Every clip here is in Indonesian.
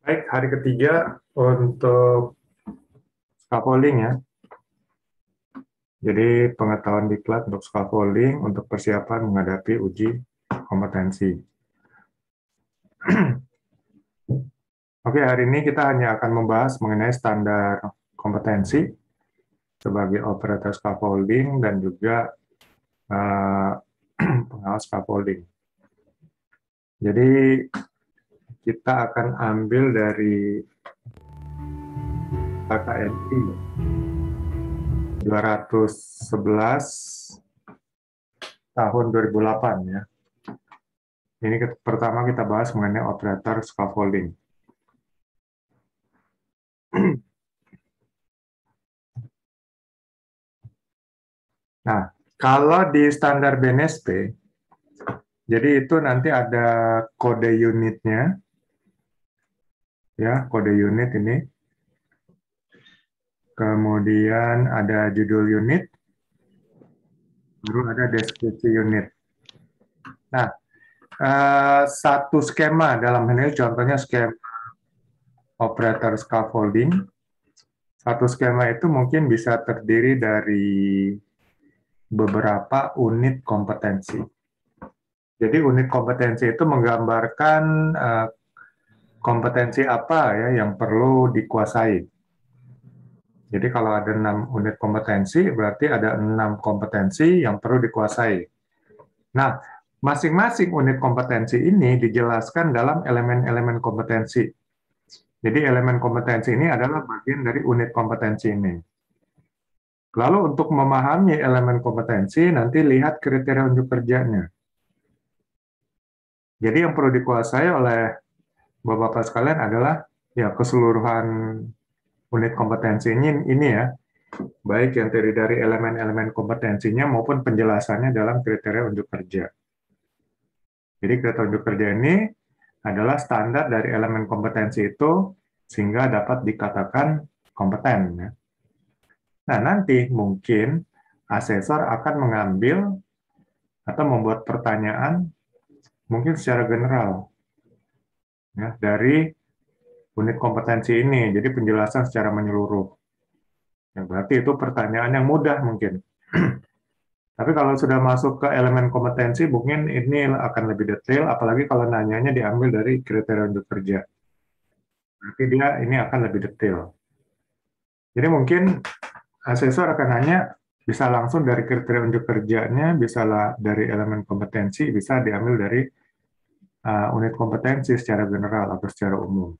Baik, hari ketiga untuk scaffolding ya. Jadi pengetahuan diklat untuk scaffolding untuk persiapan menghadapi uji kompetensi. Oke, hari ini kita hanya akan membahas mengenai standar kompetensi sebagai operator scaffolding dan juga uh, pengawas scaffolding. Jadi kita akan ambil dari KKNI 211 tahun 2008 ya. Ini pertama kita bahas mengenai operator scaffolding. Nah, kalau di standar BNSP, jadi itu nanti ada kode unitnya, ya, kode unit ini. Kemudian ada judul unit, baru ada deskripsi unit. Nah, satu skema dalam hal ini contohnya skema operator scaffolding. Satu skema itu mungkin bisa terdiri dari beberapa unit kompetensi. Jadi unit kompetensi itu menggambarkan kompetensi apa ya yang perlu dikuasai. Jadi kalau ada 6 unit kompetensi, berarti ada 6 kompetensi yang perlu dikuasai. Nah, masing-masing unit kompetensi ini dijelaskan dalam elemen-elemen kompetensi. Jadi elemen kompetensi ini adalah bagian dari unit kompetensi ini. Lalu untuk memahami elemen kompetensi, nanti lihat kriteria unjuk kerjanya. Jadi yang perlu dikuasai oleh Bapak-Bapak sekalian adalah ya keseluruhan unit kompetensi ini ya, baik yang terdiri dari elemen-elemen kompetensinya maupun penjelasannya dalam kriteria unjuk kerja. Jadi kriteria unjuk kerja ini adalah standar dari elemen kompetensi itu sehingga dapat dikatakan kompeten. Ya. Nah, nanti mungkin asesor akan mengambil atau membuat pertanyaan mungkin secara general ya, dari unit kompetensi ini, jadi penjelasan secara menyeluruh. Ya, berarti itu pertanyaan yang mudah mungkin. Tapi kalau sudah masuk ke elemen kompetensi, mungkin ini akan lebih detail, apalagi kalau nanyanya diambil dari kriteria unjuk kerja. Berarti dia ini akan lebih detail. Jadi mungkin asesor akan nanya, bisa langsung dari kriteria unjuk kerjanya, bisa dari elemen kompetensi, bisa diambil dari unit kompetensi secara general atau secara umum.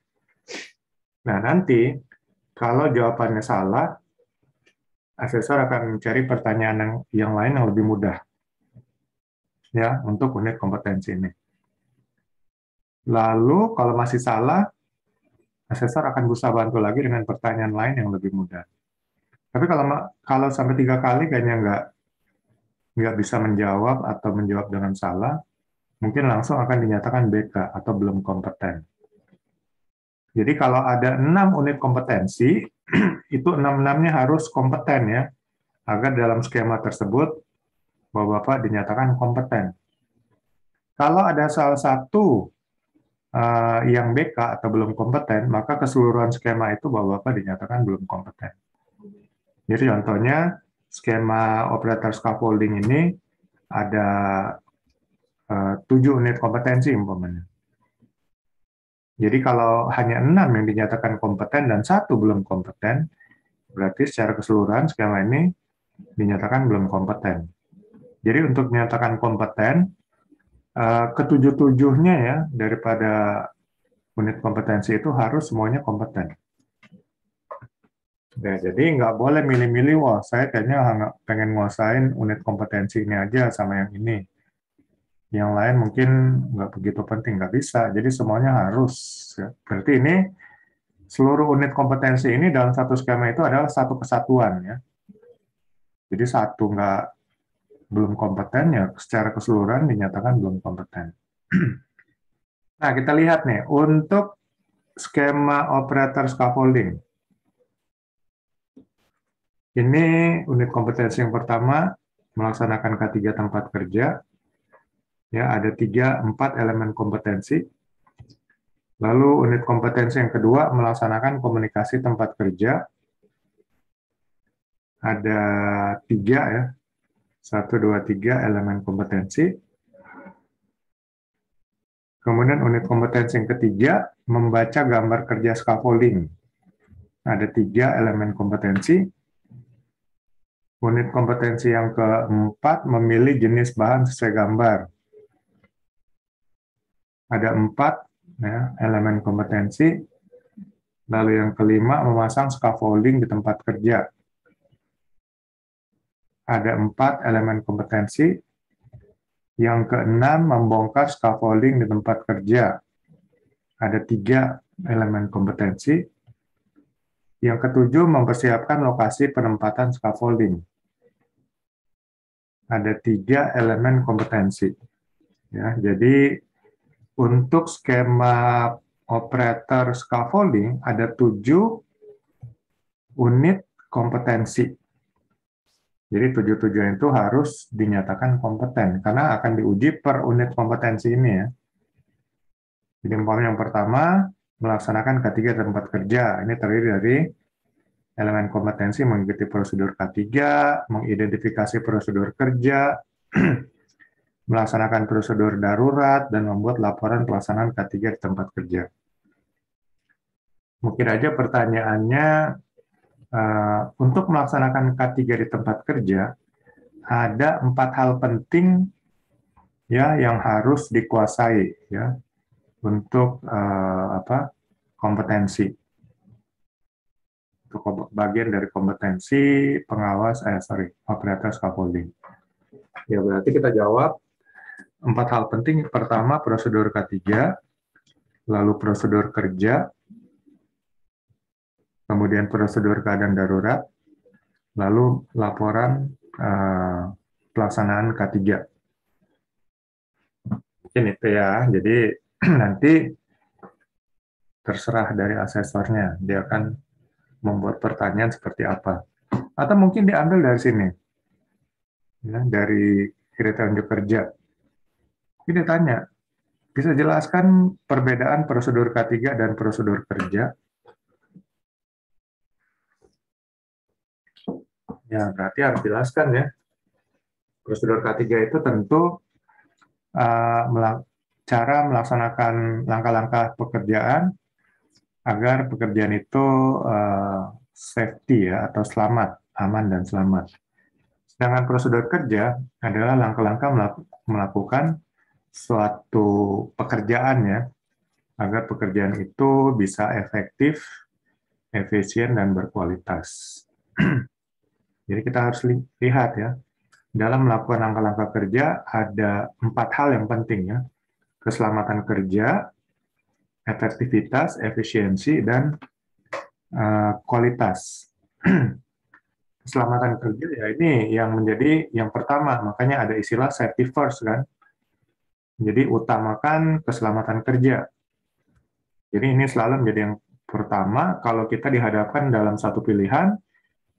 Nah, nanti kalau jawabannya salah, asesor akan mencari pertanyaan yang lain yang lebih mudah ya untuk unit kompetensi ini. Lalu kalau masih salah, asesor akan berusaha bantu lagi dengan pertanyaan lain yang lebih mudah. Tapi kalau sampai 3 kali kayaknya nggak bisa menjawab atau menjawab dengan salah, mungkin langsung akan dinyatakan BK atau belum kompeten. Jadi kalau ada 6 unit kompetensi, itu 6-6-nya harus kompeten ya, agar dalam skema tersebut Bapak-Bapak dinyatakan kompeten. Kalau ada salah satu yang BK atau belum kompeten, maka keseluruhan skema itu Bapak-Bapak dinyatakan belum kompeten. Jadi contohnya, skema operator scaffolding ini ada 7 unit kompetensi umpamanya. Jadi kalau hanya 6 yang dinyatakan kompeten dan 1 belum kompeten, berarti secara keseluruhan skema ini dinyatakan belum kompeten. Jadi untuk dinyatakan kompeten, ketujuh-tujuhnya ya daripada unit kompetensi itu harus semuanya kompeten. Ya, jadi nggak boleh milih-milih, wah saya kayaknya pengen nguasain unit kompetensi ini aja sama yang ini. Yang lain mungkin nggak begitu penting, nggak bisa. Jadi semuanya harus. Ya. Berarti ini seluruh unit kompetensi ini dalam satu skema itu adalah satu kesatuan. Ya. Jadi satu belum kompeten, ya secara keseluruhan dinyatakan belum kompeten. Nah, kita lihat nih, untuk skema operator scaffolding. Ini unit kompetensi yang pertama, melaksanakan K3 tempat kerja. Ya, ada 3-4 elemen kompetensi. Lalu unit kompetensi yang kedua melaksanakan komunikasi tempat kerja. Ada 3 ya, 1, 2, 3 elemen kompetensi. Kemudian unit kompetensi yang ketiga membaca gambar kerja scaffolding. Ada 3 elemen kompetensi. Unit kompetensi yang keempat memilih jenis bahan sesuai gambar. Ada 4 ya, elemen kompetensi. Lalu yang kelima memasang scaffolding di tempat kerja. Ada 4 elemen kompetensi. Yang keenam membongkar scaffolding di tempat kerja. Ada 3 elemen kompetensi. Yang ketujuh mempersiapkan lokasi penempatan scaffolding. Ada 3 elemen kompetensi. Ya, jadi untuk skema operator scaffolding ada 7 unit kompetensi. Jadi 7-7 itu harus dinyatakan kompeten karena akan diuji per unit kompetensi ini ya. Jadi umpamanya yang pertama melaksanakan K3 tempat kerja. Ini terdiri dari elemen kompetensi mengikuti prosedur K3, mengidentifikasi prosedur kerja, melaksanakan prosedur darurat, dan membuat laporan pelaksanaan K3 di tempat kerja. Mungkin aja pertanyaannya, untuk melaksanakan K3 di tempat kerja, ada 4 hal penting ya yang harus dikuasai ya untuk kompetensi. Untuk bagian dari kompetensi pengawas operator scaffolding. Ya berarti kita jawab 4 hal penting. Pertama prosedur K3, lalu prosedur kerja, kemudian prosedur keadaan darurat, lalu laporan pelaksanaan K3. Mungkin itu ya. Jadi nanti terserah dari asesornya, dia akan membuat pertanyaan seperti apa. Atau mungkin diambil dari sini, ya, dari kriteria unjuk kerja. Ini tanya, bisa jelaskan perbedaan prosedur K3 dan prosedur kerja? Ya, berarti harus jelaskan ya. Prosedur K3 itu tentu cara melaksanakan langkah-langkah pekerjaan agar pekerjaan itu safety ya, atau selamat, aman dan selamat. Sedangkan prosedur kerja adalah langkah-langkah melakukan suatu pekerjaan ya, agar pekerjaan itu bisa efektif, efisien, dan berkualitas. Jadi kita harus lihat ya, dalam melakukan langkah-langkah kerja ada 4 hal yang penting ya, keselamatan kerja, efektivitas, efisiensi, dan kualitas. Keselamatan kerja ya ini yang menjadi yang pertama, makanya ada istilah safety first kan. Jadi utamakan keselamatan kerja. Jadi ini selalu menjadi yang pertama kalau kita dihadapkan dalam satu pilihan,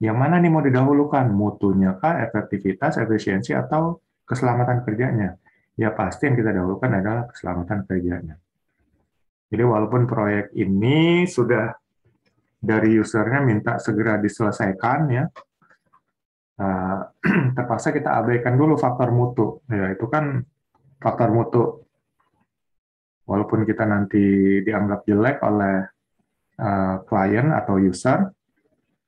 yang mana nih mau didahulukan, mutunya kah, efektivitas, efisiensi, atau keselamatan kerjanya? Ya pasti yang kita dahulukan adalah keselamatan kerjanya. Jadi walaupun proyek ini sudah dari usernya minta segera diselesaikan ya, terpaksa kita abaikan dulu faktor mutu. Ya itu kan faktor mutu. Walaupun kita nanti dianggap jelek oleh klien atau user,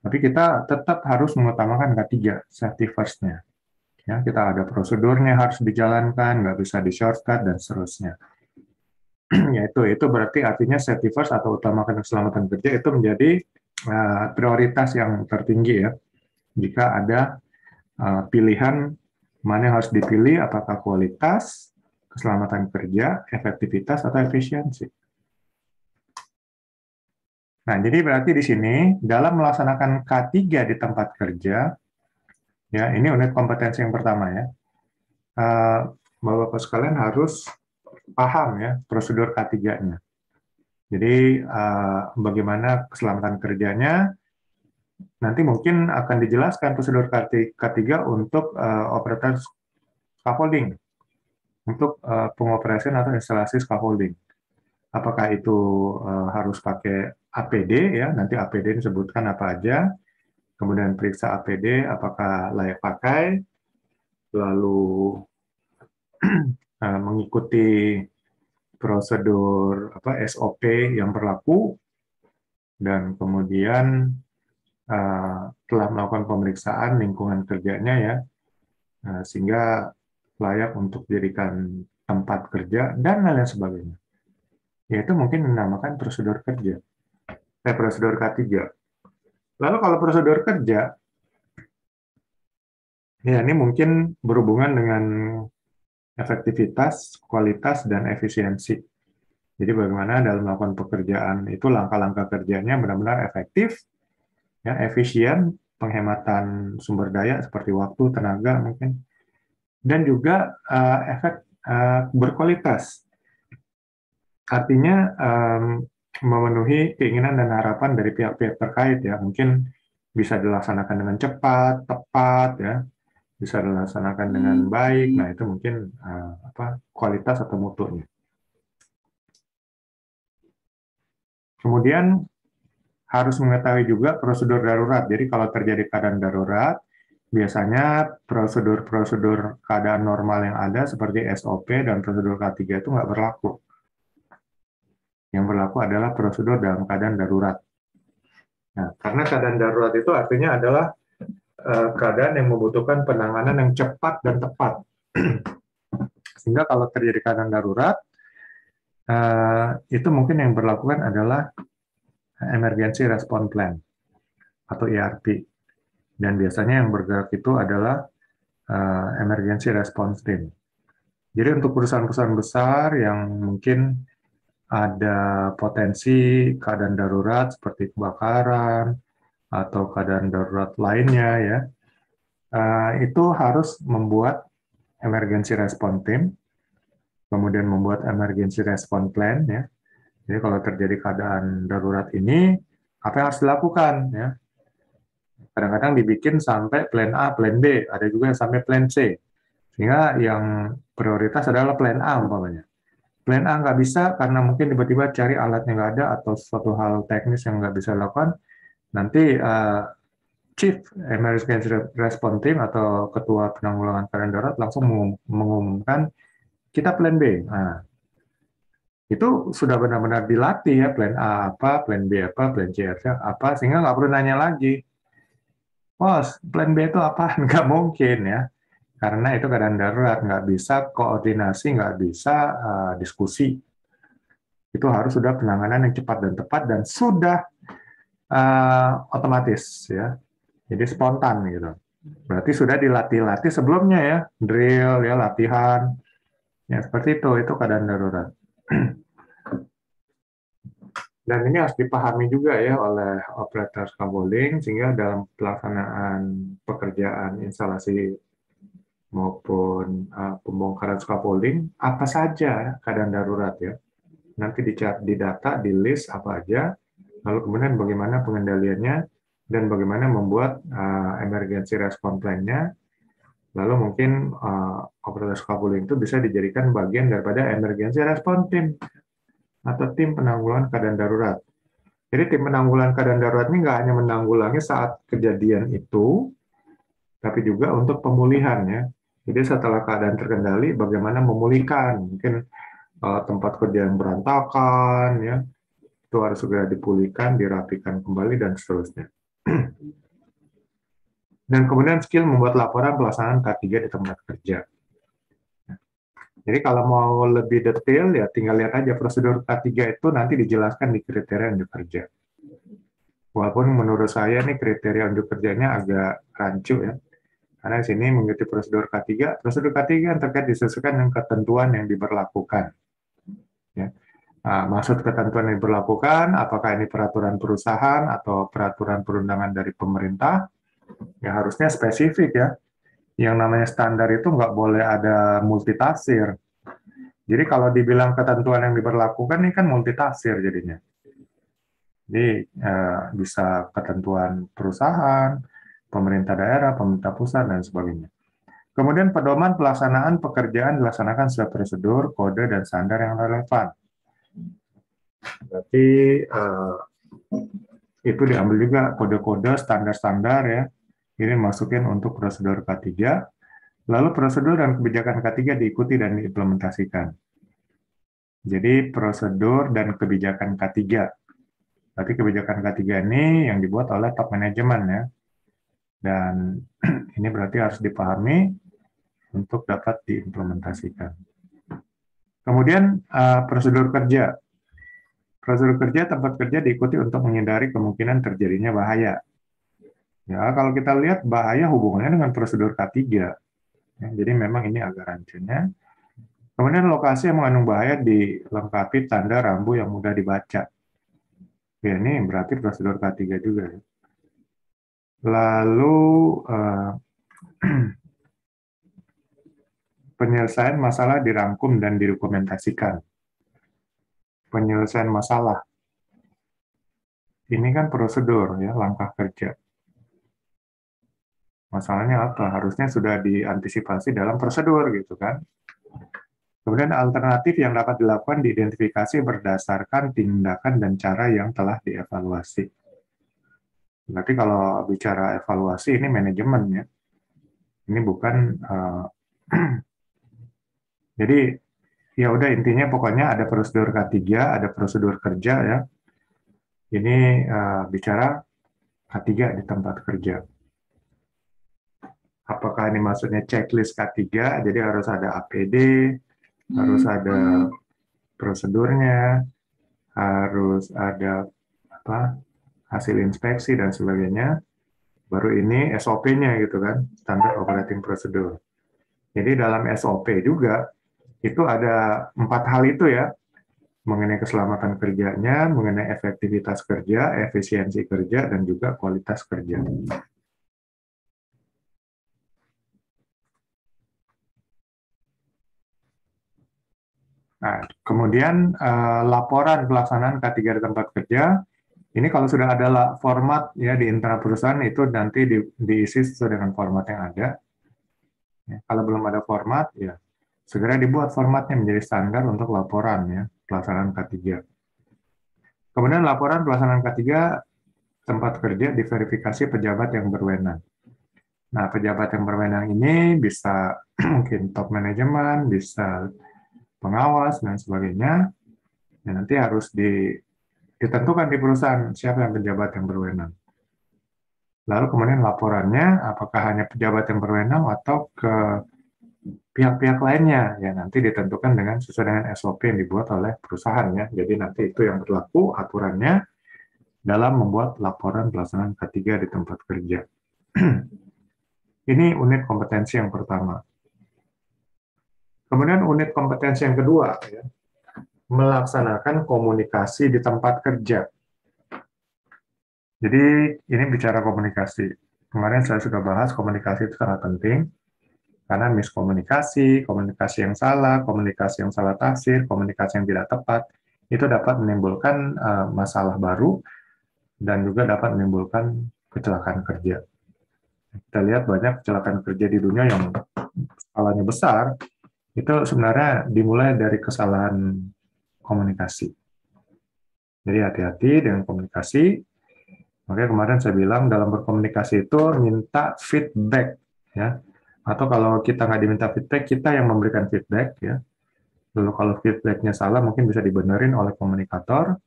tapi kita tetap harus mengutamakan K3, safety first-nya. Ya, kita ada prosedurnya harus dijalankan, nggak bisa di-shortcut, dan seterusnya. Ya, itu berarti artinya safety first atau utamakan keselamatan kerja itu menjadi prioritas yang tertinggi ya. Jika ada pilihan mana yang harus dipilih, apakah kualitas, keselamatan kerja, efektivitas, atau efisiensi. Nah, jadi berarti di sini dalam melaksanakan K3 di tempat kerja, ya ini unit kompetensi yang pertama ya, Bapak-Bapak sekalian harus paham ya prosedur K3-nya. Jadi bagaimana keselamatan kerjanya, nanti mungkin akan dijelaskan prosedur K3 untuk operator scaffolding, untuk pengoperasian atau instalasi scaffolding. apakah itu harus pakai APD ya, nanti APD disebutkan apa aja, kemudian periksa APD apakah layak pakai, lalu mengikuti prosedur SOP yang berlaku, dan kemudian telah melakukan pemeriksaan lingkungan kerjanya ya, sehingga layak untuk dijadikan tempat kerja dan lain sebagainya. Yaitu mungkin dinamakan prosedur kerja, prosedur K3. Lalu kalau prosedur kerja, ya ini mungkin berhubungan dengan efektivitas, kualitas, dan efisiensi. Jadi bagaimana dalam melakukan pekerjaan itu langkah-langkah kerjanya benar-benar efektif, ya, efisien, penghematan sumber daya seperti waktu, tenaga mungkin, dan juga berkualitas. Artinya memenuhi keinginan dan harapan dari pihak-pihak terkait ya, mungkin bisa dilaksanakan dengan cepat, tepat ya, bisa dilaksanakan dengan baik. Nah itu mungkin kualitas atau mutunya. Kemudian harus mengetahui juga prosedur darurat. Jadi kalau terjadi keadaan darurat, biasanya prosedur-prosedur keadaan normal yang ada seperti SOP dan prosedur K3 itu nggak berlaku. Yang berlaku adalah prosedur dalam keadaan darurat. Nah, karena keadaan darurat itu artinya adalah keadaan yang membutuhkan penanganan yang cepat dan tepat. Sehingga kalau terjadi keadaan darurat, itu mungkin yang berlakukan adalah Emergency Response Plan atau ERP. Dan biasanya yang bergerak itu adalah Emergency Response Team. Jadi untuk perusahaan-perusahaan besar yang mungkin ada potensi keadaan darurat seperti kebakaran atau keadaan darurat lainnya ya, itu harus membuat Emergency Response Team, kemudian membuat Emergency Response Plan ya. Jadi kalau terjadi keadaan darurat ini, apa yang harus dilakukan ya? Kadang-kadang dibikin sampai plan A, plan B, ada juga yang sampai plan C. Sehingga yang prioritas adalah plan A umpamanya. Plan A nggak bisa karena mungkin tiba-tiba cari alatnya nggak ada atau suatu hal teknis yang nggak bisa dilakukan, nanti Chief Emergency Response Team atau Ketua Penanggulangan Keadaan Darurat langsung mengumumkan kita plan B. Nah, itu sudah benar-benar dilatih ya, plan A apa, plan B apa, plan C apa, sehingga nggak perlu nanya lagi. Bos, plan B itu apa? Nggak mungkin ya. Karena itu keadaan darurat, nggak bisa koordinasi, nggak bisa diskusi. Itu harus sudah penanganan yang cepat dan tepat dan sudah otomatis ya. Jadi spontan gitu. Berarti sudah dilatih-latih sebelumnya ya, drill ya, latihan. Ya seperti itu keadaan darurat. Dan ini harus dipahami juga ya oleh operator scaffolding sehingga dalam pelaksanaan pekerjaan instalasi maupun pembongkaran scaffolding apa saja keadaan darurat ya. Nanti di data, di list apa aja, lalu kemudian bagaimana pengendaliannya dan bagaimana membuat emergency response plan-nya. Lalu mungkin operator scaffolding itu bisa dijadikan bagian daripada emergency response team atau tim penanggulangan keadaan darurat. Jadi tim penanggulangan keadaan darurat ini nggak hanya menanggulangi saat kejadian itu, tapi juga untuk pemulihan ya. Jadi setelah keadaan terkendali, bagaimana memulihkan mungkin tempat kerja yang berantakan ya, itu harus segera dipulihkan, dirapikan kembali dan seterusnya. Dan kemudian skill membuat laporan pelaksanaan K3 di tempat kerja. Jadi kalau mau lebih detail ya tinggal lihat aja prosedur K3 itu nanti dijelaskan di kriteria unjuk kerja. Walaupun menurut saya nih kriteria unjuk kerjanya agak rancu ya. Karena di sini mengikuti prosedur K3 yang terkait disesuaikan dengan ketentuan yang diberlakukan. Ya. Nah, maksud ketentuan yang diberlakukan, apakah ini peraturan perusahaan atau peraturan perundangan dari pemerintah, ya harusnya spesifik ya. Yang namanya standar itu nggak boleh ada multitafsir. Jadi kalau dibilang ketentuan yang diberlakukan ini kan multitafsir jadinya. Jadi bisa ketentuan perusahaan, pemerintah daerah, pemerintah pusat, dan sebagainya. Kemudian pedoman pelaksanaan pekerjaan dilaksanakan sesuai prosedur, kode, dan standar yang relevan. Berarti itu diambil juga kode-kode standar-standar ya. Ini masukin untuk prosedur K3. Lalu prosedur dan kebijakan K3 diikuti dan diimplementasikan. Jadi prosedur dan kebijakan K3. Berarti kebijakan K3 ini yang dibuat oleh top manajemen ya. Dan ini berarti harus dipahami untuk dapat diimplementasikan. Kemudian prosedur kerja. Prosedur kerja tempat kerja diikuti untuk menghindari kemungkinan terjadinya bahaya. Ya, kalau kita lihat bahaya hubungannya dengan prosedur K3. Ya, jadi memang ini agak rancunya. Kemudian lokasi yang mengandung bahaya dilengkapi tanda rambu yang mudah dibaca. Ya, ini berarti prosedur K3 juga. Ya. Lalu penyelesaian masalah dirangkum dan didokumentasikan. Penyelesaian masalah. Ini kan prosedur, ya, langkah kerja. Masalahnya apa? Harusnya sudah diantisipasi dalam prosedur, gitu kan? Kemudian alternatif yang dapat dilakukan diidentifikasi berdasarkan tindakan dan cara yang telah dievaluasi. Berarti kalau bicara evaluasi ini manajemen ya. Ini bukan jadi ya udah intinya pokoknya ada prosedur K3, ada prosedur kerja ya. Ini bicara K3 di tempat kerja. Apakah ini maksudnya checklist K3, jadi harus ada APD, harus ada prosedurnya, harus ada apa hasil inspeksi dan sebagainya. Baru ini SOP-nya gitu kan, standar operating procedure. Jadi dalam SOP juga itu ada 4 hal itu ya, mengenai keselamatan kerjanya, mengenai efektivitas kerja, efisiensi kerja, dan juga kualitas kerja. Nah, kemudian laporan pelaksanaan K3 di tempat kerja, ini kalau sudah ada format ya di internal perusahaan itu nanti diisi sesuai dengan format yang ada. Ya, kalau belum ada format, ya segera dibuat formatnya menjadi standar untuk laporan ya pelaksanaan K3. Kemudian laporan pelaksanaan K3 tempat kerja diverifikasi pejabat yang berwenang. Nah, pejabat yang berwenang ini bisa mungkin top manajemen, bisa pengawas, dan sebagainya. Ya, nanti harus ditentukan di perusahaan siapa yang pejabat yang berwenang. Lalu kemudian laporannya, apakah hanya pejabat yang berwenang atau ke pihak-pihak lainnya, ya nanti ditentukan dengan sesuai dengan SOP yang dibuat oleh perusahaan ya. Jadi nanti itu yang berlaku aturannya dalam membuat laporan pelaksanaan K3 di tempat kerja. Ini unit kompetensi yang pertama. Kemudian unit kompetensi yang kedua, ya, melaksanakan komunikasi di tempat kerja. Jadi ini bicara komunikasi. Kemarin saya sudah bahas komunikasi itu sangat penting, karena miskomunikasi, komunikasi yang salah tafsir, komunikasi yang tidak tepat, itu dapat menimbulkan masalah baru dan juga dapat menimbulkan kecelakaan kerja. Kita lihat banyak kecelakaan kerja di dunia yang skalanya besar, itu sebenarnya dimulai dari kesalahan komunikasi. Jadi hati-hati dengan komunikasi. Makanya kemarin saya bilang dalam berkomunikasi itu minta feedback, ya. Atau kalau kita nggak diminta feedback, kita yang memberikan feedback, ya. Lalu kalau feedbacknya salah, mungkin bisa dibenerin oleh komunikator,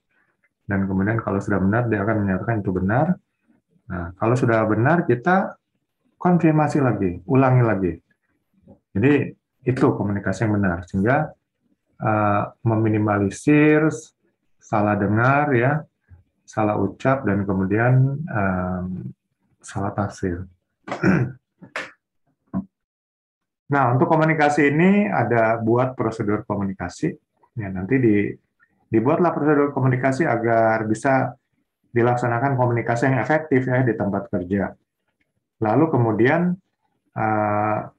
dan kemudian kalau sudah benar, dia akan menyatakan itu benar. Nah, kalau sudah benar, kita konfirmasi lagi, ulangi lagi. Jadi itu komunikasi yang benar, sehingga meminimalisir salah dengar, ya, salah ucap, dan kemudian salah tafsir. Nah, untuk komunikasi ini ada buat prosedur komunikasi. Ya, nanti dibuatlah prosedur komunikasi agar bisa dilaksanakan komunikasi yang efektif ya di tempat kerja. Lalu kemudian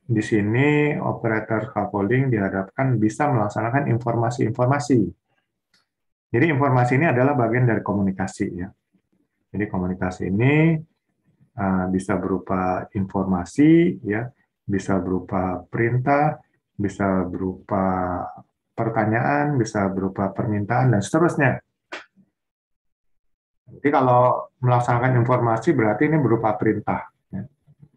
di sini operator scaffolding diharapkan bisa melaksanakan informasi-informasi. Jadi informasi ini adalah bagian dari komunikasi ya. Jadi komunikasi ini bisa berupa informasi ya, bisa berupa perintah, bisa berupa pertanyaan, bisa berupa permintaan dan seterusnya. Jadi kalau melaksanakan informasi berarti ini berupa perintah. Ya.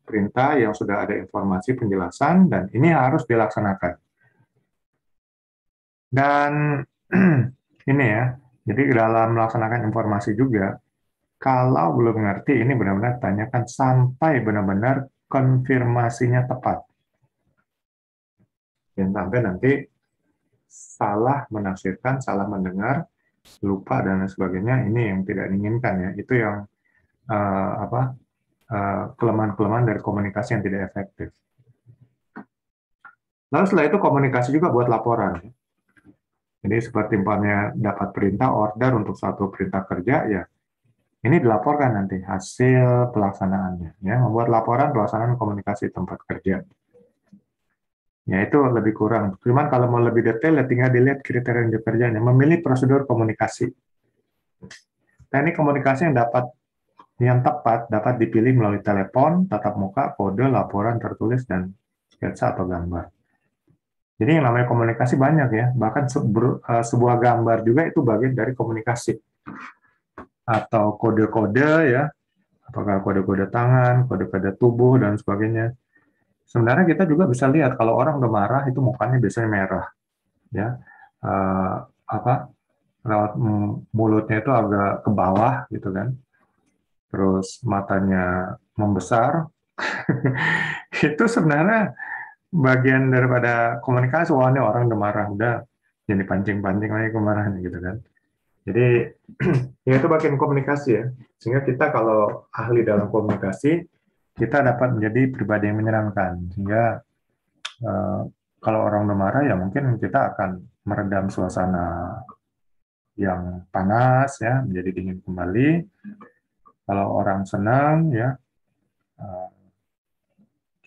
Perintah yang sudah ada informasi penjelasan dan ini harus dilaksanakan. Dan ini ya, jadi dalam melaksanakan informasi juga, kalau belum ngerti ini benar-benar tanyakan sampai benar-benar konfirmasinya tepat. Jangan sampai nanti salah menafsirkan, salah mendengar, lupa dan lain sebagainya. Ini yang tidak diinginkan ya. Itu yang kelemahan-kelemahan dari komunikasi yang tidak efektif. Lalu setelah itu komunikasi juga buat laporan. Jadi seperti umpamanya dapat perintah order untuk satu perintah kerja, ya ini dilaporkan nanti hasil pelaksanaannya. Ya, membuat laporan pelaksanaan komunikasi tempat kerja. Ya itu lebih kurang. Cuman kalau mau lebih detail, ya tinggal dilihat kriteria unjuk kerjanya. Memilih prosedur komunikasi. Teknik komunikasi yang tepat dapat dipilih melalui telepon, tatap muka, kode, laporan tertulis, dan sketsa atau gambar. Jadi yang namanya komunikasi banyak ya, bahkan sebuah gambar juga itu bagian dari komunikasi. Atau kode-kode ya, apakah kode-kode tangan, kode-kode tubuh, dan sebagainya. Sebenarnya kita juga bisa lihat kalau orang udah marah itu mukanya biasanya merah, ya, raut mulutnya itu agak ke bawah gitu kan, terus matanya membesar. Itu sebenarnya bagian daripada komunikasi. Wah, ini orang udah marah, udah jadi pancing-pancing lagi kemarahan gitu kan. Jadi ya itu bagian komunikasi ya. Sehingga kita kalau ahli dalam komunikasi, kita dapat menjadi pribadi yang menyenangkan. Sehingga kalau orang udah marah ya mungkin kita akan meredam suasana yang panas ya menjadi dingin kembali. Kalau orang senang ya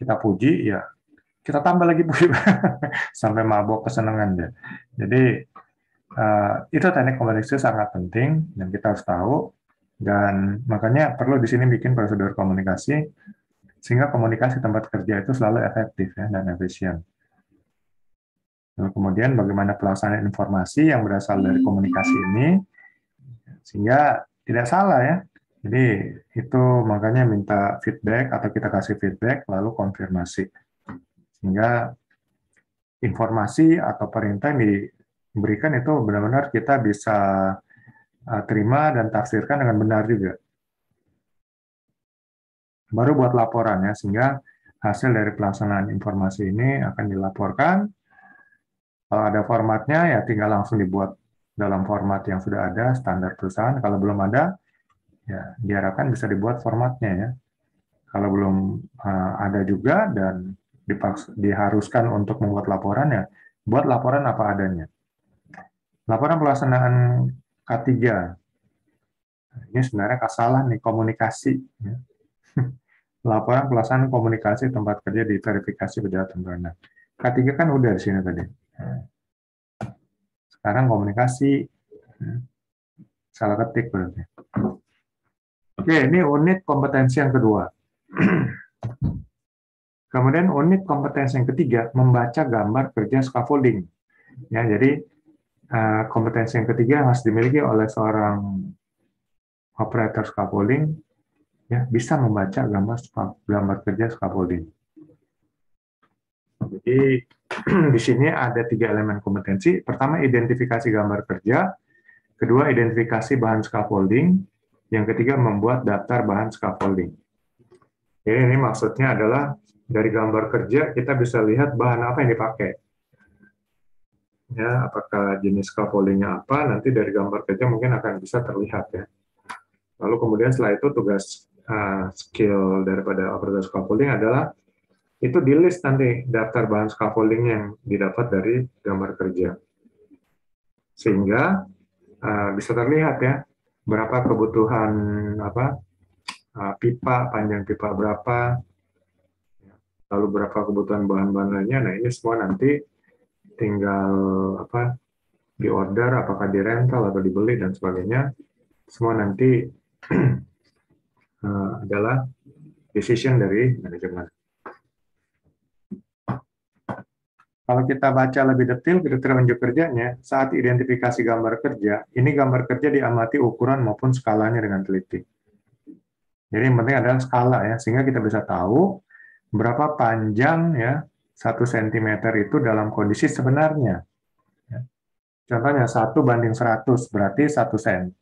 kita puji ya kita tambah lagi puji sampai mabok kesenangan ya. Jadi itu teknik komunikasi sangat penting dan kita harus tahu, dan makanya perlu di sini bikin prosedur komunikasi sehingga komunikasi tempat kerja itu selalu efektif ya dan efisien. Lalu kemudian bagaimana pelaksanaan informasi yang berasal dari komunikasi ini sehingga tidak salah ya. Jadi itu makanya minta feedback atau kita kasih feedback lalu konfirmasi. Sehingga informasi atau perintah yang diberikan itu benar-benar kita bisa terima dan tafsirkan dengan benar juga. Baru buat laporan ya, sehingga hasil dari pelaksanaan informasi ini akan dilaporkan. Kalau ada formatnya ya tinggal langsung dibuat dalam format yang sudah ada standar perusahaan. Kalau belum ada ya diharapkan bisa dibuat formatnya ya. Kalau belum ada juga dan diharuskan untuk membuat laporan ya buat laporan apa adanya. Laporan pelaksanaan K3. Ini sebenarnya salah nih komunikasi. Ya. Laporan pelaksanaan komunikasi tempat kerja diverifikasi berdasarkan benar. K3 kan udah di sini tadi. Sekarang komunikasi, salah ketik berarti. Oke, ini unit kompetensi yang kedua. Kemudian unit kompetensi yang ketiga, membaca gambar kerja scaffolding. Ya, jadi kompetensi yang ketiga harus dimiliki oleh seorang operator scaffolding, ya, bisa membaca gambar kerja scaffolding. Jadi di sini ada 3 elemen kompetensi. Pertama, identifikasi gambar kerja. Kedua, identifikasi bahan scaffolding. Yang ketiga, membuat daftar bahan scaffolding. Jadi ini maksudnya adalah dari gambar kerja kita bisa lihat bahan apa yang dipakai. Ya, apakah jenis scaffoldingnya apa, nanti dari gambar kerja mungkin akan bisa terlihat ya. Lalu kemudian setelah itu tugas skill daripada operator scaffolding adalah itu di list nanti daftar bahan scaffolding yang didapat dari gambar kerja. Sehingga bisa terlihat ya berapa kebutuhan pipa, panjang pipa berapa, lalu berapa kebutuhan bahan-bahan lainnya. Nah ini semua nanti tinggal di order, apakah di rental atau dibeli dan sebagainya. Semua nanti adalah decision dari manajemen. Kalau kita baca lebih detail kriteria unjuk kerjanya, saat identifikasi gambar kerja, ini gambar kerja diamati ukuran maupun skalanya dengan teliti. Jadi yang penting adalah skala ya, sehingga kita bisa tahu berapa panjang ya 1 cm itu dalam kondisi sebenarnya. Contohnya 1:100, berarti 1 cm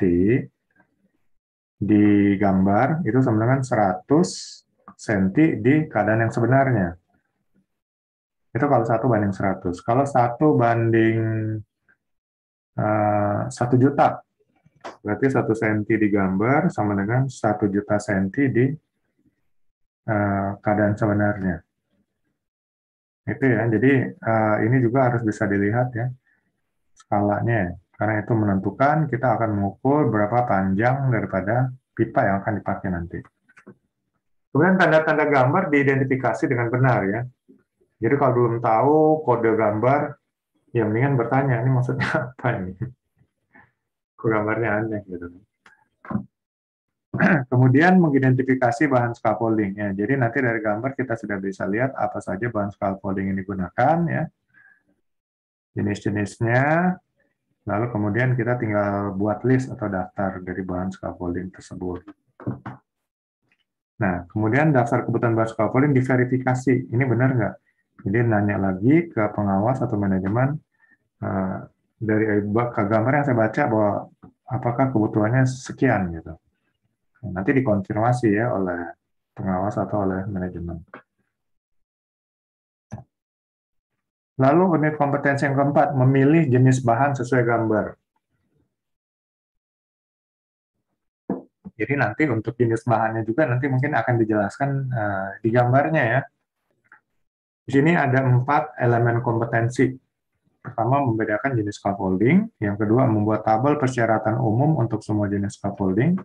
di gambar itu sama dengan 100 cm di keadaan yang sebenarnya. Itu kalau 1:100. Kalau 1:1 juta, berarti 1 cm di gambar sama dengan 1 juta cm di keadaan sebenarnya. Itu ya, jadi ini juga harus bisa dilihat ya skalanya, karena itu menentukan kita akan mengukur berapa panjang daripada pipa yang akan dipakai nanti. Kemudian tanda-tanda gambar diidentifikasi dengan benar ya. Jadi kalau belum tahu kode gambar, ya mendingan bertanya, ini maksudnya apa ini? Kok gambarnya aneh gitu. Kemudian mengidentifikasi bahan scaffolding ya. Jadi nanti dari gambar kita sudah bisa lihat apa saja bahan scaffolding yang digunakan ya. Jenis-jenisnya, lalu kemudian kita tinggal buat list atau daftar dari bahan scaffolding tersebut. Nah, kemudian daftar kebutuhan bahan scaffolding diverifikasi. Ini benar nggak? Jadi nanya lagi ke pengawas atau manajemen dari gambar yang saya baca bahwa apakah kebutuhannya sekian gitu. Nanti dikonfirmasi ya oleh pengawas atau oleh manajemen. Lalu unit kompetensi yang keempat, memilih jenis bahan sesuai gambar. Jadi nanti untuk jenis bahannya juga nanti mungkin akan dijelaskan di gambarnya ya. Di sini ada 4 elemen kompetensi. Pertama, membedakan jenis scaffolding. Yang kedua, membuat tabel persyaratan umum untuk semua jenis scaffolding.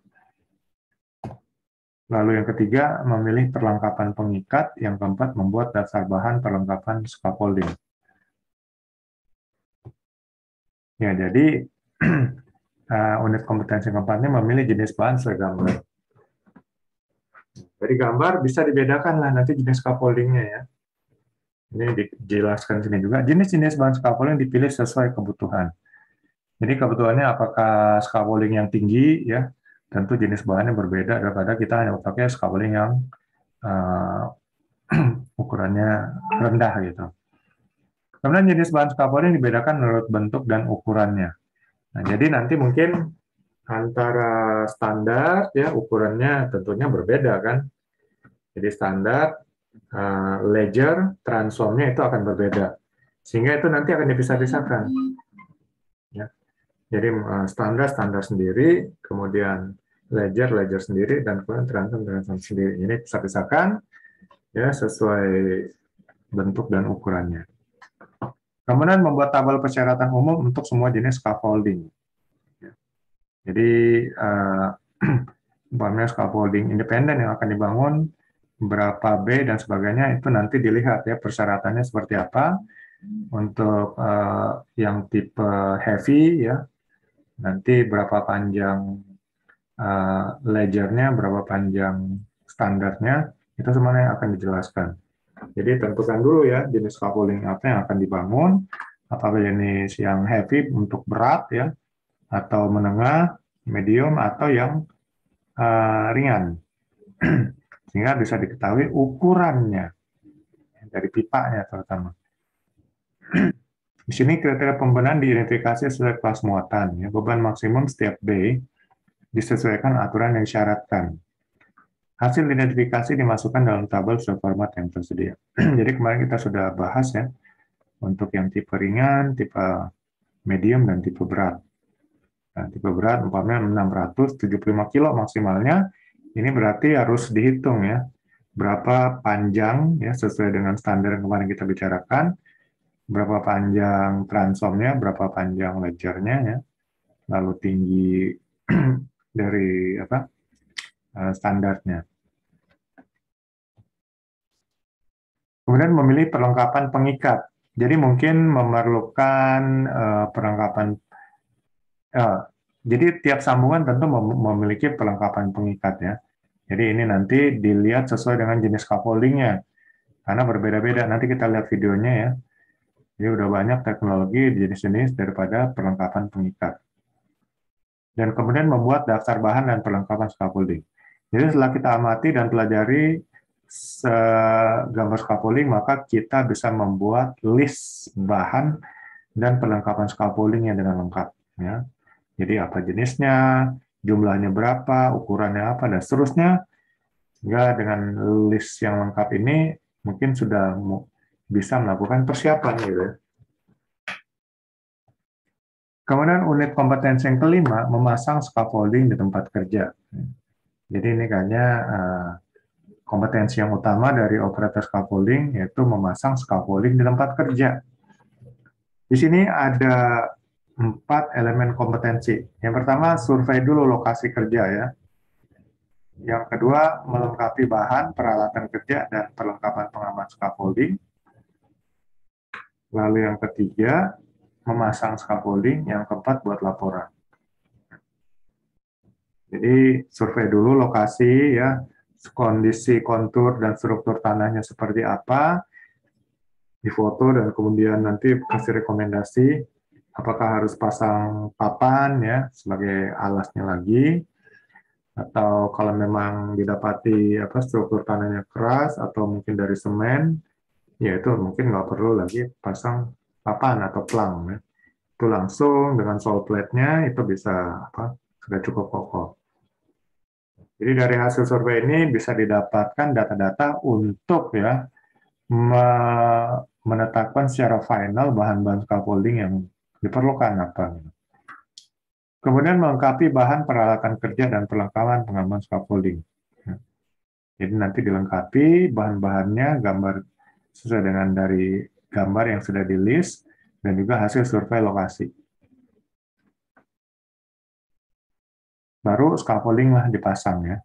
Lalu yang ketiga, memilih perlengkapan pengikat. Yang keempat, membuat daftar bahan perlengkapan scaffolding. Ya, jadi unit kompetensi keempat ini memilih jenis bahan sesuai gambar. Dari gambar bisa dibedakan lah nanti jenis scaffoldingnya ya. Ini dijelaskan sini juga. Jenis-jenis bahan scaffolding dipilih sesuai kebutuhan. Jadi kebutuhannya apakah scaffolding yang tinggi ya, tentu jenis bahannya berbeda daripada kita hanya pakai scaffolding yang ukurannya rendah gitu. Kemudian jenis bahan scaffolding dibedakan menurut bentuk dan ukurannya. Nah, jadi nanti mungkin antara standar ya ukurannya tentunya berbeda kan. Jadi standar, ledger, transformnya itu akan berbeda. Sehingga itu nanti akan dipisah-pisahkan. Ya. Jadi standar sendiri, kemudian ledger sendiri, dan kemudian transform sendiri. Ini pisah-pisahkan ya sesuai bentuk dan ukurannya. Kemudian membuat tabel persyaratan umum untuk semua jenis scaffolding. Jadi umpamanya scaffolding independen yang akan dibangun, berapa B dan sebagainya itu nanti dilihat ya persyaratannya seperti apa. Untuk yang tipe heavy ya, nanti berapa panjang ledgernya, berapa panjang standarnya, itu semuanya yang akan dijelaskan. Jadi tentukan dulu ya jenis scaffolding apa yang akan dibangun, apakah jenis yang heavy untuk berat ya, atau menengah, medium, atau yang ringan. Sehingga bisa diketahui ukurannya dari pipanya terutama. Di sini kriteria pembenahan diidentifikasi sesuai kelas muatan. Ya. Beban maksimum setiap B disesuaikan aturan yang disyaratkan. Hasil identifikasi dimasukkan dalam tabel sesuai format yang tersedia. Jadi kemarin kita sudah bahas ya, untuk yang tipe ringan, tipe medium, dan tipe berat. Nah, tipe berat umpamanya 675 kilo maksimalnya, ini berarti harus dihitung ya, berapa panjang ya sesuai dengan standar yang kemarin kita bicarakan, berapa panjang transformnya, berapa panjang ledgernya ya, lalu tinggi dari standarnya. Kemudian memilih perlengkapan pengikat. Jadi mungkin memerlukan perlengkapan. Jadi tiap sambungan tentu memiliki perlengkapan pengikat ya. Jadi ini nanti dilihat sesuai dengan jenis scaffoldingnya. Karena berbeda-beda. Nanti kita lihat videonya ya. Jadi udah banyak teknologi jenis-jenis daripada perlengkapan pengikat. Dan kemudian membuat daftar bahan dan perlengkapan scaffolding. Jadi setelah kita amati dan pelajari gambar scaffolding, maka kita bisa membuat list bahan dan perlengkapan scaffolding yang dengan lengkap. Ya. Jadi apa jenisnya, jumlahnya berapa, ukurannya apa, dan seterusnya. Sehingga dengan list yang lengkap ini mungkin sudah bisa melakukan persiapan gitu. Kemudian unit kompetensi yang kelima, memasang scaffolding di tempat kerja. Jadi ini kayaknya kompetensi yang utama dari operator scaffolding, yaitu memasang scaffolding di tempat kerja. Di sini ada 4 elemen kompetensi. Yang pertama, survei dulu lokasi kerja ya. Yang kedua, melengkapi bahan, peralatan kerja, dan perlengkapan pengaman scaffolding. Lalu yang ketiga, memasang scaffolding. Yang keempat, buat laporan. Jadi, survei dulu lokasi, ya, kondisi kontur dan struktur tanahnya seperti apa, difoto, dan kemudian nanti kasih rekomendasi, apakah harus pasang papan, ya, sebagai alasnya lagi, atau kalau memang didapati struktur tanahnya keras atau mungkin dari semen, ya itu mungkin nggak perlu lagi pasang papan atau plang. Ya. Itu langsung dengan sol plate-nya itu bisa sudah cukup kokoh. Jadi dari hasil survei ini bisa didapatkan data-data untuk ya menetapkan secara final bahan-bahan scaffolding yang diperlukan apa. Kemudian melengkapi bahan peralatan kerja dan perlengkapan pengaman scaffolding. Jadi nanti dilengkapi bahan-bahannya, gambar sesuai dengan dari gambar yang sudah di list, dan juga hasil survei lokasi. Baru scaffolding lah dipasang ya.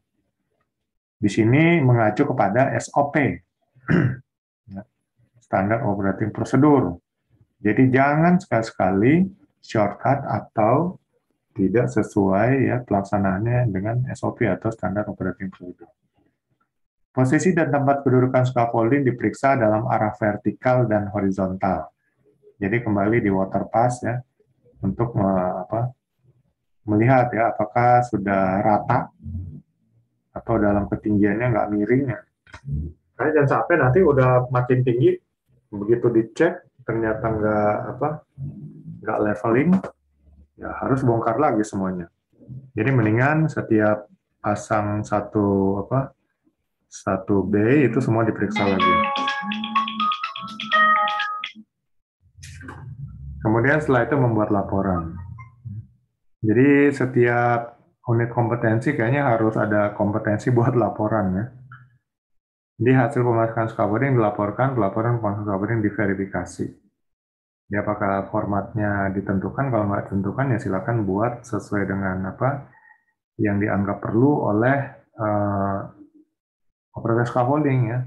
Di sini mengacu kepada SOP, Standar Operating Procedure. Jadi jangan sekali-sekali shortcut atau tidak sesuai ya pelaksanaannya dengan SOP atau Standar Operating Procedure. Posisi dan tempat kedudukan scaffolding diperiksa dalam arah vertikal dan horizontal. Jadi kembali di water pass ya untuk melihat ya apakah sudah rata atau dalam ketinggiannya nggak miring ya. Karena jangan sampai nanti udah makin tinggi begitu dicek ternyata nggak leveling ya harus bongkar lagi semuanya. Jadi mendingan setiap pasang satu bay itu semua diperiksa lagi. Kemudian setelah itu membuat laporan. Jadi setiap unit kompetensi kayaknya harus ada kompetensi buat laporan ya. Jadi hasil pemasukan scaffolding dilaporkan, pelaporan pemasukan scaffolding diverifikasi. Jadi apakah formatnya ditentukan? Kalau nggak ditentukan ya silakan buat sesuai dengan apa yang dianggap perlu oleh operator scaffolding ya.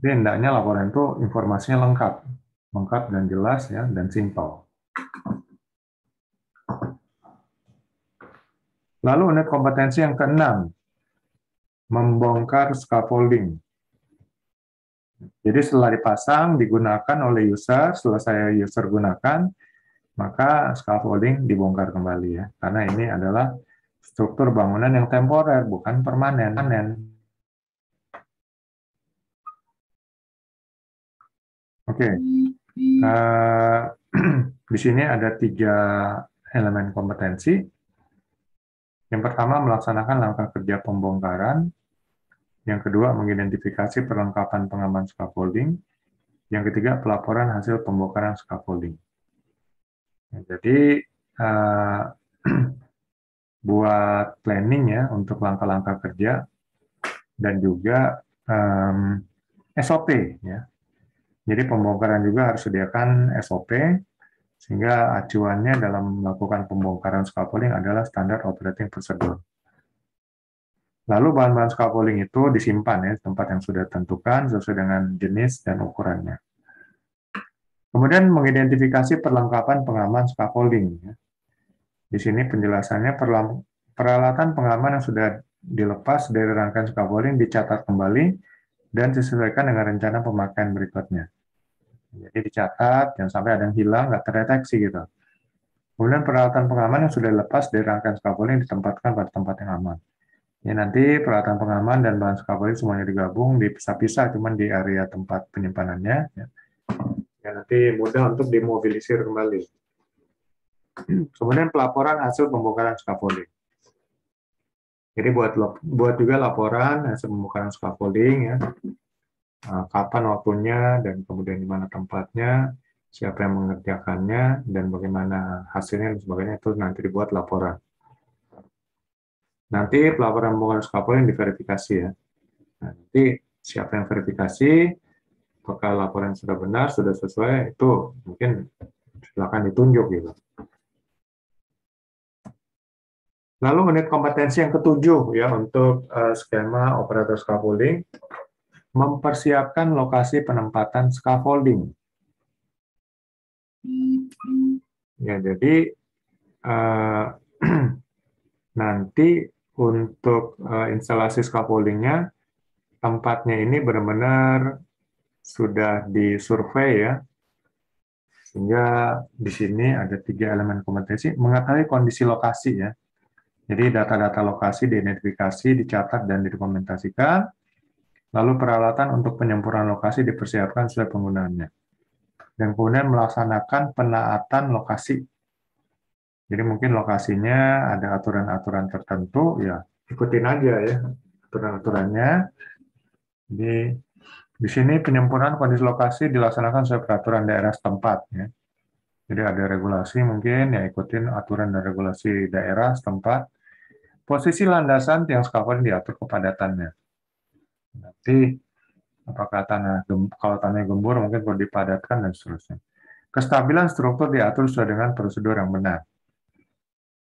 Jadi hendaknya laporan itu informasinya lengkap dan jelas ya dan simpel. Lalu unit kompetensi yang keenam, membongkar scaffolding. Jadi setelah dipasang, digunakan oleh user, selesai user gunakan, maka scaffolding dibongkar kembali ya. Karena ini adalah struktur bangunan yang temporer, bukan permanen. Oke. Di sini ada 3 elemen kompetensi. Yang pertama, melaksanakan langkah kerja pembongkaran. Yang kedua, mengidentifikasi perlengkapan pengaman scaffolding. Yang ketiga, pelaporan hasil pembongkaran scaffolding. Jadi, buat planning ya untuk langkah-langkah kerja dan juga SOP ya. Jadi pembongkaran juga harus sediakan SOP sehingga acuannya dalam melakukan pembongkaran scaffolding adalah standar operating procedure. Lalu bahan-bahan scaffolding itu disimpan ya tempat yang sudah ditentukan sesuai dengan jenis dan ukurannya. Kemudian mengidentifikasi perlengkapan pengaman scaffolding. Di sini penjelasannya peralatan pengaman yang sudah dilepas dari rangkaian scaffolding dicatat kembali dan disesuaikan dengan rencana pemakaian berikutnya. Jadi dicatat, jangan sampai ada yang hilang, nggak terdeteksi gitu. Kemudian peralatan pengaman yang sudah lepas dari rangkaian scaffolding ditempatkan pada tempat yang aman. Ya, nanti peralatan pengaman dan bahan scaffolding semuanya digabung, dipisah-pisah, cuman di area tempat penyimpanannya. Ya. Ya, nanti mudah untuk dimobilisir kembali. Kemudian pelaporan hasil pembongkaran scaffolding. Jadi buat juga laporan hasil pembongkaran scaffolding ya. Kapan waktunya dan kemudian di mana tempatnya, siapa yang mengerjakannya dan bagaimana hasilnya dan sebagainya itu nanti dibuat laporan. Nanti pelaporan pembongkaran scaffolding diverifikasi ya. Nah, nanti siapa yang verifikasi, apakah laporan sudah benar, sudah sesuai, itu mungkin silakan ditunjuk gitu. Lalu unit kompetensi yang ketujuh ya untuk skema operator scaffolding, mempersiapkan lokasi penempatan scaffolding. Ya, jadi nanti untuk instalasi scaffoldingnya, tempatnya ini benar-benar sudah disurvei ya, sehingga di sini ada 3 elemen kompetensi, mengetahui kondisi lokasi ya. Jadi data-data lokasi diidentifikasi, dicatat, dan didokumentasikan. Lalu peralatan untuk penyempurnaan lokasi dipersiapkan sesuai penggunaannya. Dan kemudian melaksanakan penaatan lokasi. Jadi mungkin lokasinya ada aturan-aturan tertentu, ya ikutin aja ya aturan-aturannya. Di sini penyempurnaan kondisi lokasi dilaksanakan sesuai peraturan daerah setempat. Ya. Jadi ada regulasi mungkin, ya ikutin aturan dan regulasi daerah setempat. Posisi landasan tiang scaffolding diatur kepadatannya. Nanti apakah kalau tanah gembur mungkin perlu dipadatkan dan seterusnya. Kestabilan struktur diatur sesuai dengan prosedur yang benar.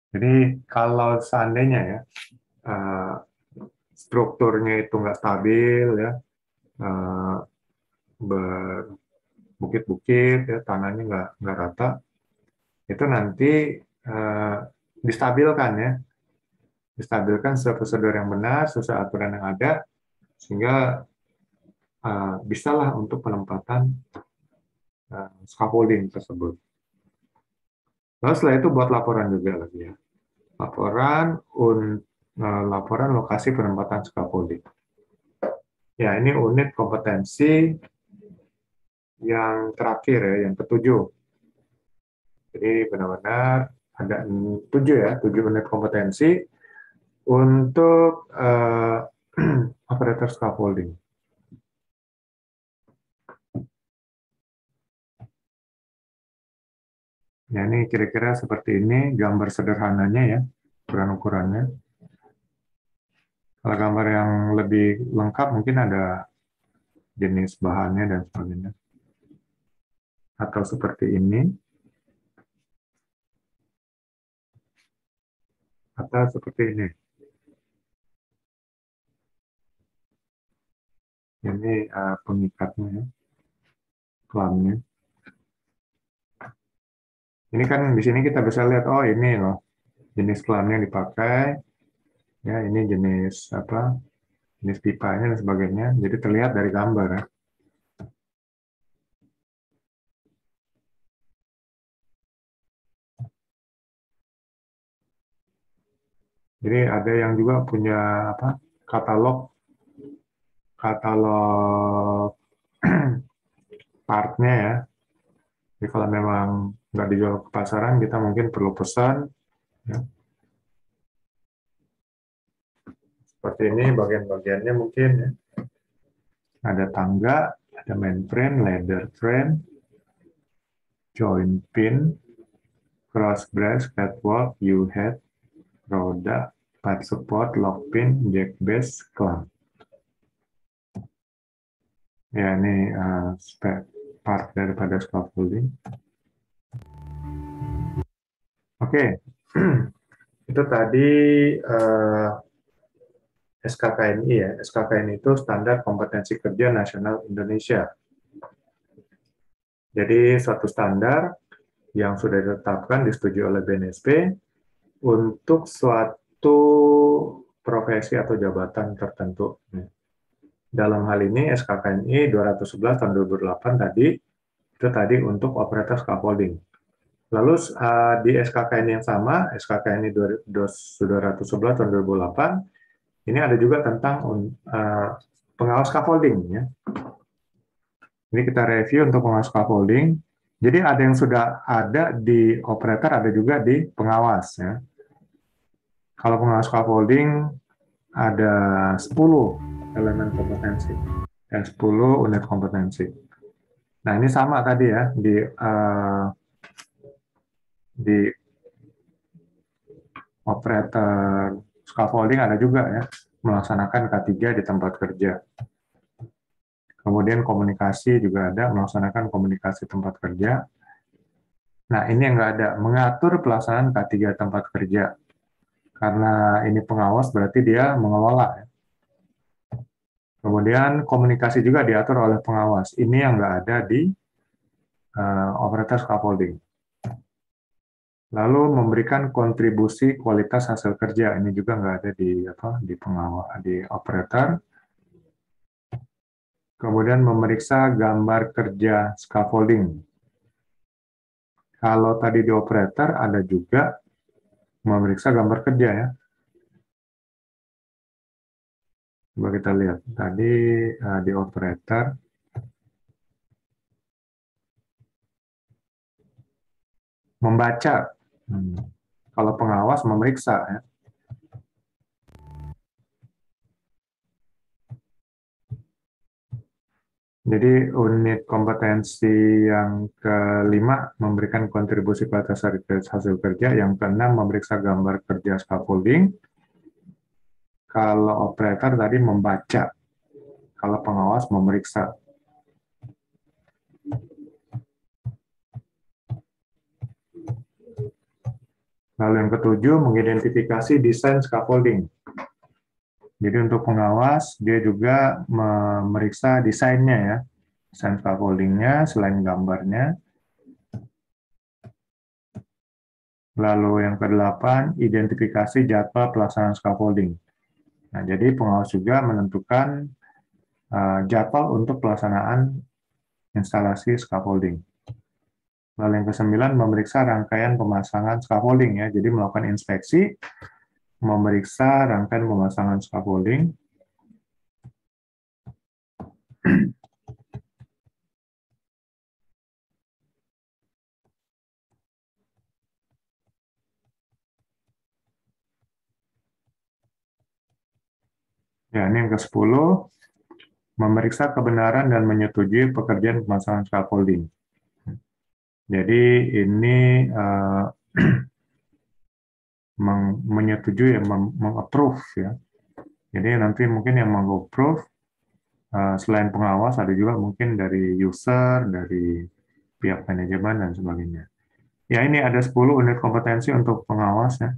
Jadi kalau seandainya ya strukturnya itu nggak stabil ya, berbukit-bukit ya, tanahnya nggak rata, itu nanti distabilkan ya, distabilkan sesuai prosedur yang benar, sesuai aturan yang ada, sehingga bisalah untuk penempatan scaffolding tersebut. Lalu setelah itu buat laporan juga lagi ya. Laporan lokasi penempatan scaffolding. Ya, ini unit kompetensi yang terakhir ya, yang ketujuh. Jadi benar-benar ada 7 unit kompetensi untuk operator scaffolding. Ya, ini kira-kira seperti ini gambar sederhananya ya, ukuran-ukurannya. Kalau gambar yang lebih lengkap mungkin ada jenis bahannya dan sebagainya. Atau seperti ini. Atau seperti ini. Ini pengikatnya ya, klamnya. Ini kan di sini kita bisa lihat, oh ini loh jenis klamnya yang dipakai, ya ini jenis apa, jenis pipanya dan sebagainya. Jadi terlihat dari gambar ya. Jadi ada yang juga punya apa, katalog partnya ya. Jadi kalau memang nggak dijual ke pasaran, kita mungkin perlu pesan. Ya. Seperti ini bagian-bagiannya mungkin ya. Ada tangga, ada main frame, ladder frame, joint pin, cross brace, catwalk, U-head, roda, pipe support, lock pin, jack base, clamp. Ya, ini part daripada scaffolding. Oke, itu tadi SKKNI ya. SKKNI itu Standar Kompetensi Kerja Nasional Indonesia. Jadi suatu standar yang sudah ditetapkan, disetujui oleh BNSP untuk suatu profesi atau jabatan tertentu. Dalam hal ini SKKNI 211 tahun 2008 tadi Itu tadi untuk operator scaffolding. Lalu di SKKN yang sama, SKKN 211 tahun 2008, ini ada juga tentang pengawas scaffolding. Ya. Ini kita review untuk pengawas scaffolding. Jadi ada yang sudah ada di operator, ada juga di pengawas. Ya. Kalau pengawas scaffolding ada 10 elemen kompetensi dan 10 unit kompetensi. Nah ini sama tadi ya di operator scaffolding ada juga ya melaksanakan K3 di tempat kerja. Kemudian komunikasi juga ada melaksanakan komunikasi tempat kerja. Nah ini yang nggak ada mengatur pelaksanaan K3 tempat kerja. Karena ini pengawas berarti dia mengelola. Ya. Kemudian komunikasi juga diatur oleh pengawas. Ini yang nggak ada di operator scaffolding. Lalu memberikan kontribusi kualitas hasil kerja. Ini juga nggak ada di pengawas, di operator. Kemudian memeriksa gambar kerja scaffolding. Kalau tadi di operator ada juga memeriksa gambar kerja ya. Coba kita lihat. Tadi di operator membaca. Kalau pengawas memeriksa ya. Jadi unit kompetensi yang kelima memberikan kontribusi kualitas hasil kerja, yang keenam memeriksa gambar kerja scaffolding. Kalau operator tadi membaca, kalau pengawas memeriksa. Lalu yang ketujuh mengidentifikasi desain scaffolding. Jadi untuk pengawas dia juga memeriksa desainnya ya, desain scaffoldingnya selain gambarnya. Lalu yang kedelapan, identifikasi jadwal pelaksanaan scaffolding. Nah, jadi pengawas juga menentukan jadwal untuk pelaksanaan instalasi scaffolding. Lalu yang kesembilan, memeriksa rangkaian pemasangan scaffolding ya. Jadi melakukan inspeksi, memeriksa rangkaian pemasangan scaffolding. Ya, ini yang ke-10, memeriksa kebenaran dan menyetujui pekerjaan pemasangan scaffolding. Jadi ini menyetujui, meng-approve ya. Jadi nanti mungkin yang meng-approve selain pengawas ada juga mungkin dari user, dari pihak manajemen dan sebagainya. Ya ini ada 10 unit kompetensi untuk pengawas ya.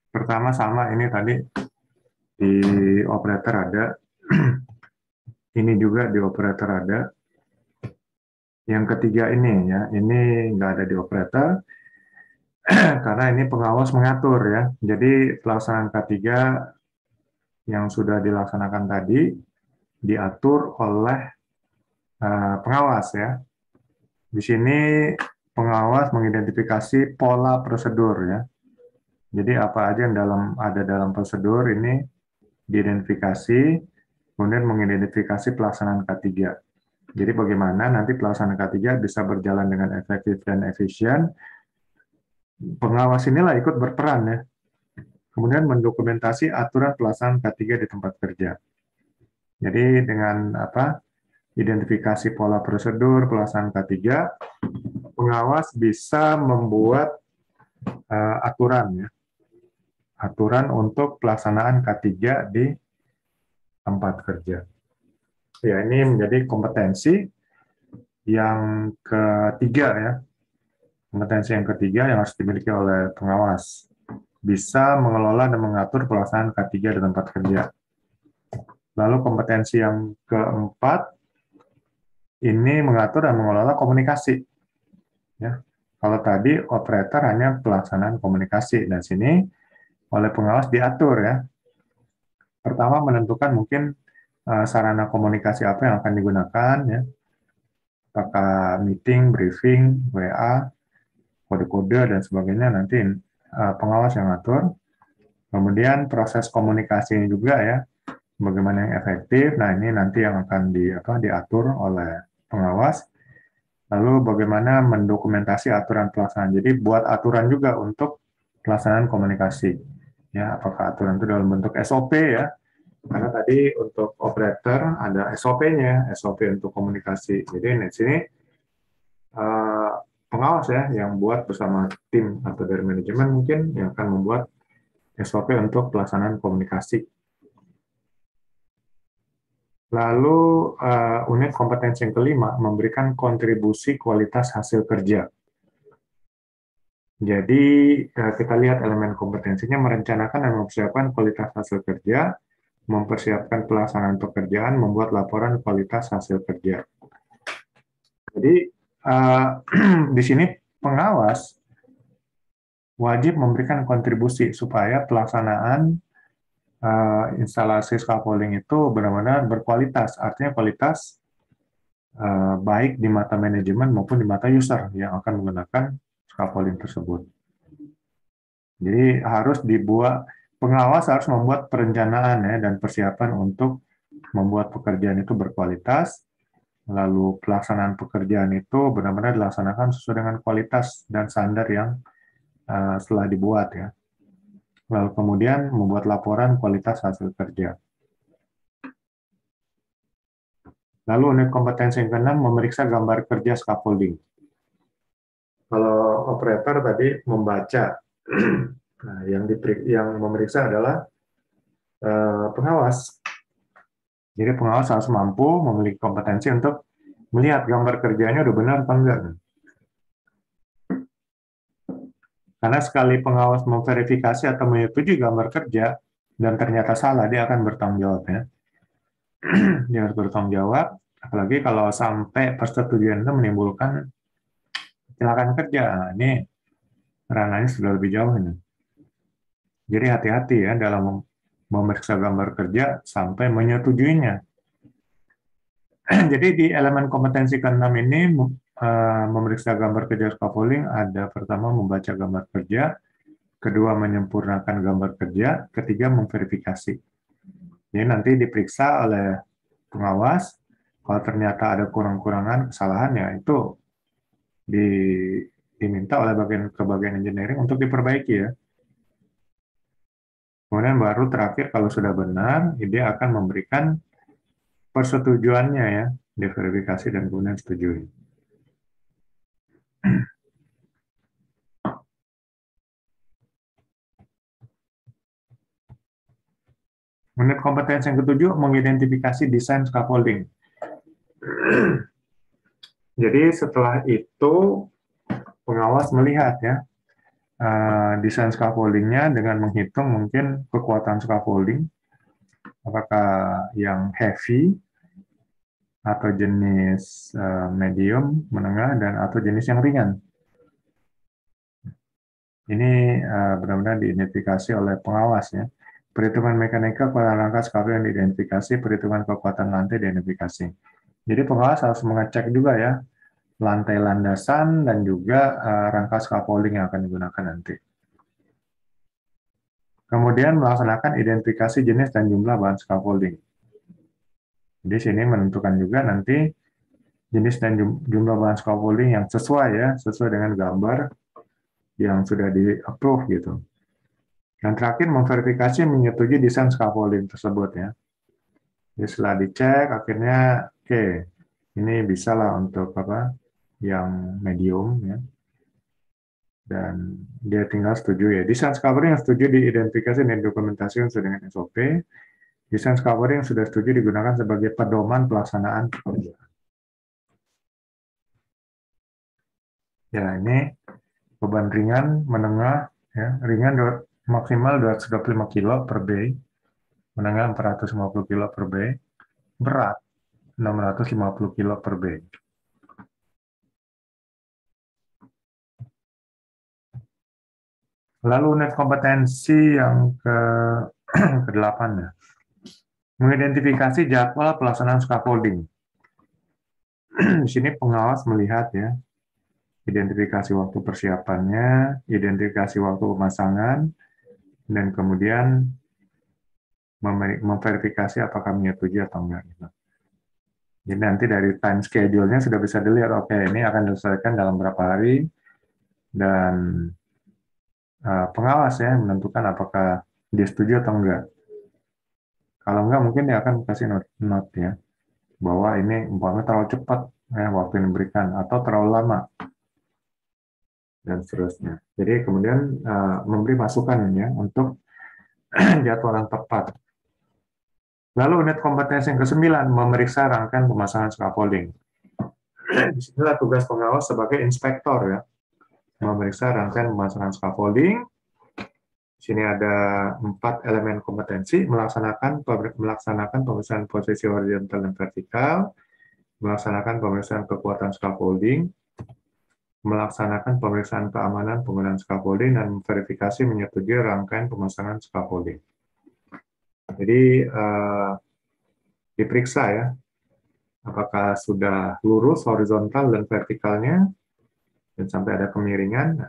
Pertama sama ini tadi di operator ada, ini juga di operator ada. Yang ketiga ini ya, ini nggak ada di operator karena ini pengawas mengatur ya. Jadi pelaksanaan K3 yang sudah dilaksanakan tadi diatur oleh pengawas ya. Di sini pengawas mengidentifikasi pola prosedur ya. Jadi apa aja yang ada dalam prosedur ini diidentifikasi, kemudian mengidentifikasi pelaksanaan K3. Jadi bagaimana nanti pelaksanaan K3 bisa berjalan dengan efektif dan efisien. Pengawas inilah ikut berperan ya. Kemudian mendokumentasi aturan pelaksanaan K3 di tempat kerja. Jadi dengan identifikasi pola prosedur pelaksanaan K3, pengawas bisa membuat aturan ya. Aturan untuk pelaksanaan K3 di tempat kerja. Ya, ini menjadi kompetensi yang ketiga ya. Kompetensi yang ketiga yang harus dimiliki oleh pengawas. Bisa mengelola dan mengatur pelaksanaan K3 di tempat kerja. Lalu kompetensi yang keempat, ini mengatur dan mengelola komunikasi. Ya. Kalau tadi operator hanya pelaksanaan komunikasi, dan sini oleh pengawas diatur ya. Pertama menentukan mungkin sarana komunikasi apa yang akan digunakan ya. Apakah meeting, briefing, WA, kode-kode dan sebagainya nanti pengawas yang atur. Kemudian proses komunikasinya juga ya, bagaimana yang efektif. Nah, ini nanti yang akan diatur oleh pengawas. Lalu bagaimana mendokumentasi aturan pelaksanaan. Jadi buat aturan juga untuk pelaksanaan komunikasi. Ya, apakah aturan itu dalam bentuk SOP ya? Karena tadi untuk operator ada SOP-nya, SOP untuk komunikasi. Jadi di sini eh, pengawas ya yang buat bersama tim atau dari manajemen mungkin yang akan membuat SOP untuk pelaksanaan komunikasi. Lalu unit kompetensi yang kelima memberikan kontribusi kualitas hasil kerja. Jadi kita lihat elemen kompetensinya merencanakan dan mempersiapkan kualitas hasil kerja, mempersiapkan pelaksanaan pekerjaan, membuat laporan kualitas hasil kerja. Jadi di sini pengawas wajib memberikan kontribusi supaya pelaksanaan instalasi scaffolding itu benar-benar berkualitas. Artinya kualitas baik di mata manajemen maupun di mata user yang akan menggunakan scaffolding tersebut. Jadi harus dibuat, pengawas harus membuat perencanaan ya dan persiapan untuk membuat pekerjaan itu berkualitas, lalu pelaksanaan pekerjaan itu benar-benar dilaksanakan sesuai dengan kualitas dan standar yang setelah dibuat ya. Lalu kemudian membuat laporan kualitas hasil kerja. Lalu unit kompetensi yang keenam memeriksa gambar kerja scaffolding. Kalau operator tadi membaca, nah, yang memeriksa adalah pengawas. Jadi pengawas harus mampu memiliki kompetensi untuk melihat gambar kerjanya udah benar atau enggak. Karena sekali pengawas memverifikasi atau menyetujui gambar kerja dan ternyata salah, dia akan bertanggung jawab ya. Dia harus bertanggung jawab, apalagi kalau sampai persetujuan itu menimbulkan kecelakaan kerja. Nah, ini ranahnya sudah lebih jauh ini. Jadi hati-hati ya dalam memeriksa gambar kerja sampai menyetujuinya. Jadi di elemen kompetensi ke-6 ini memeriksa gambar kerja scaffolding ada pertama membaca gambar kerja, kedua menyempurnakan gambar kerja, ketiga memverifikasi. Jadi nanti diperiksa oleh pengawas, kalau ternyata ada kurang-kurangan kesalahan ya itu diminta oleh bagian engineering untuk diperbaiki ya. Kemudian baru terakhir kalau sudah benar, dia akan memberikan persetujuannya ya, diverifikasi dan kemudian setujui. Unit kompetensi yang ketujuh mengidentifikasi desain scaffolding. Jadi setelah itu pengawas melihat ya desain scaffoldingnya dengan menghitung mungkin kekuatan scaffolding, apakah yang heavy atau jenis medium, menengah, dan atau jenis yang ringan. Ini benar-benar diidentifikasi oleh pengawas ya. Perhitungan mekanika pada rangka scaffolding diidentifikasi, perhitungan kekuatan lantai diidentifikasi. Jadi pengawas harus mengecek juga ya lantai landasan dan juga rangka scaffolding yang akan digunakan nanti. Kemudian melaksanakan identifikasi jenis dan jumlah bahan scaffolding. Di sini menentukan juga nanti jenis dan jumlah bahan scaffolding yang sesuai ya, sesuai dengan gambar yang sudah di-approve gitu. Dan terakhir memverifikasi menyetujui desain scaffolding tersebut ya. Jadi setelah dicek akhirnya oke, ini bisa lah untuk yang medium ya. Dan dia tinggal setuju ya. Desain scaffolding yang setuju diidentifikasi dan dokumentasikan sesuai dengan SOP. Desain scaffolding yang sudah setuju digunakan sebagai pedoman pelaksanaan pekerjaan. Ya, ini beban ringan, menengah, ya, ringan maksimal 225 kilo per bay, menengah 450 kilo per bay, berat 650 kilo per bay. Lalu unit kompetensi yang ke-8 ya. Mengidentifikasi jadwal pelaksanaan scaffolding. Di sini pengawas melihat ya, identifikasi waktu persiapannya, identifikasi waktu pemasangan, dan kemudian memverifikasi apakah menyetujui atau enggak. Jadi nanti dari time schedule-nya sudah bisa dilihat, oke, ini akan diselesaikan dalam berapa hari, dan pengawas ya menentukan apakah dia setuju atau enggak. Kalau enggak, mungkin dia akan kasih note ya, bahwa ini umpamanya terlalu cepat ya, waktu yang diberikan, atau terlalu lama, dan seterusnya. Jadi kemudian memberi masukan ya untuk jadwal yang tepat. Lalu unit kompetensi yang ke-9, memeriksa rangkaian pemasangan scaffolding. Disinilah tugas pengawas sebagai inspektor ya, memeriksa rangkaian pemasangan scaffolding. Di sini ada 4 elemen kompetensi: melaksanakan pemeriksaan posisi horizontal dan vertikal, melaksanakan pemeriksaan kekuatan scaffolding, melaksanakan pemeriksaan keamanan penggunaan scaffolding, dan verifikasi menyetujui rangkaian pemasangan scaffolding. Jadi diperiksa ya, apakah sudah lurus horizontal dan vertikalnya, dan sampai ada kemiringan,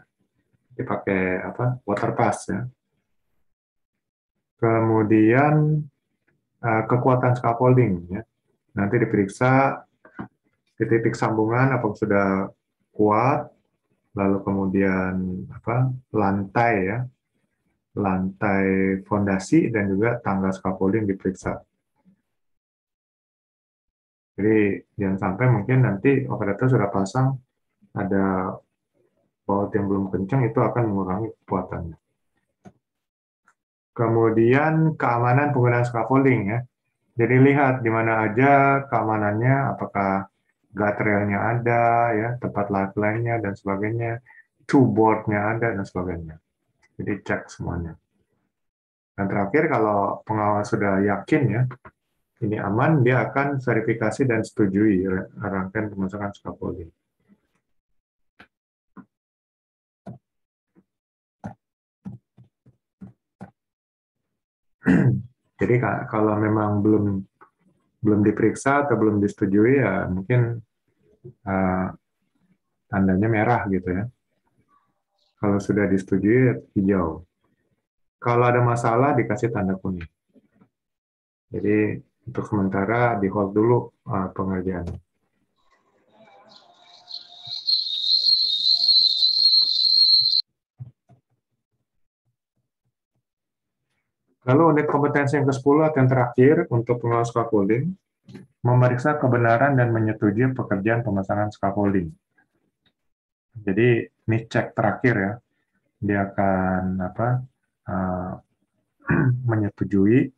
dipakai water pass ya. Kemudian kekuatan scaffolding ya, nanti diperiksa titik sambungan apakah sudah kuat, lalu kemudian lantai ya, lantai fondasi dan juga tangga scaffolding diperiksa. Jadi jangan sampai mungkin nanti operator sudah pasang ada baut yang belum kencang, itu akan mengurangi kekuatannya. Kemudian keamanan penggunaan scaffolding ya. Jadi lihat di mana aja keamanannya, apakah guardrailnya ada ya, tempat lifeline-nya dan sebagainya, two-board-nya ada dan sebagainya. Jadi cek semuanya. Dan terakhir, kalau pengawas sudah yakin ya ini aman, dia akan verifikasi dan setujui rangkaian pemasangan scaffolding. Jadi kalau memang belum diperiksa atau belum disetujui ya mungkin tandanya merah gitu ya. Kalau sudah disetujui hijau. Kalau ada masalah dikasih tanda kuning. Jadi untuk sementara di hold dulu pengerjaan. Lalu unit kompetensi yang ke-10 atau yang terakhir untuk pengawas scaffolding, memeriksa kebenaran dan menyetujui pekerjaan pemasangan scaffolding. Jadi ini cek terakhir ya, dia akan menyetujui.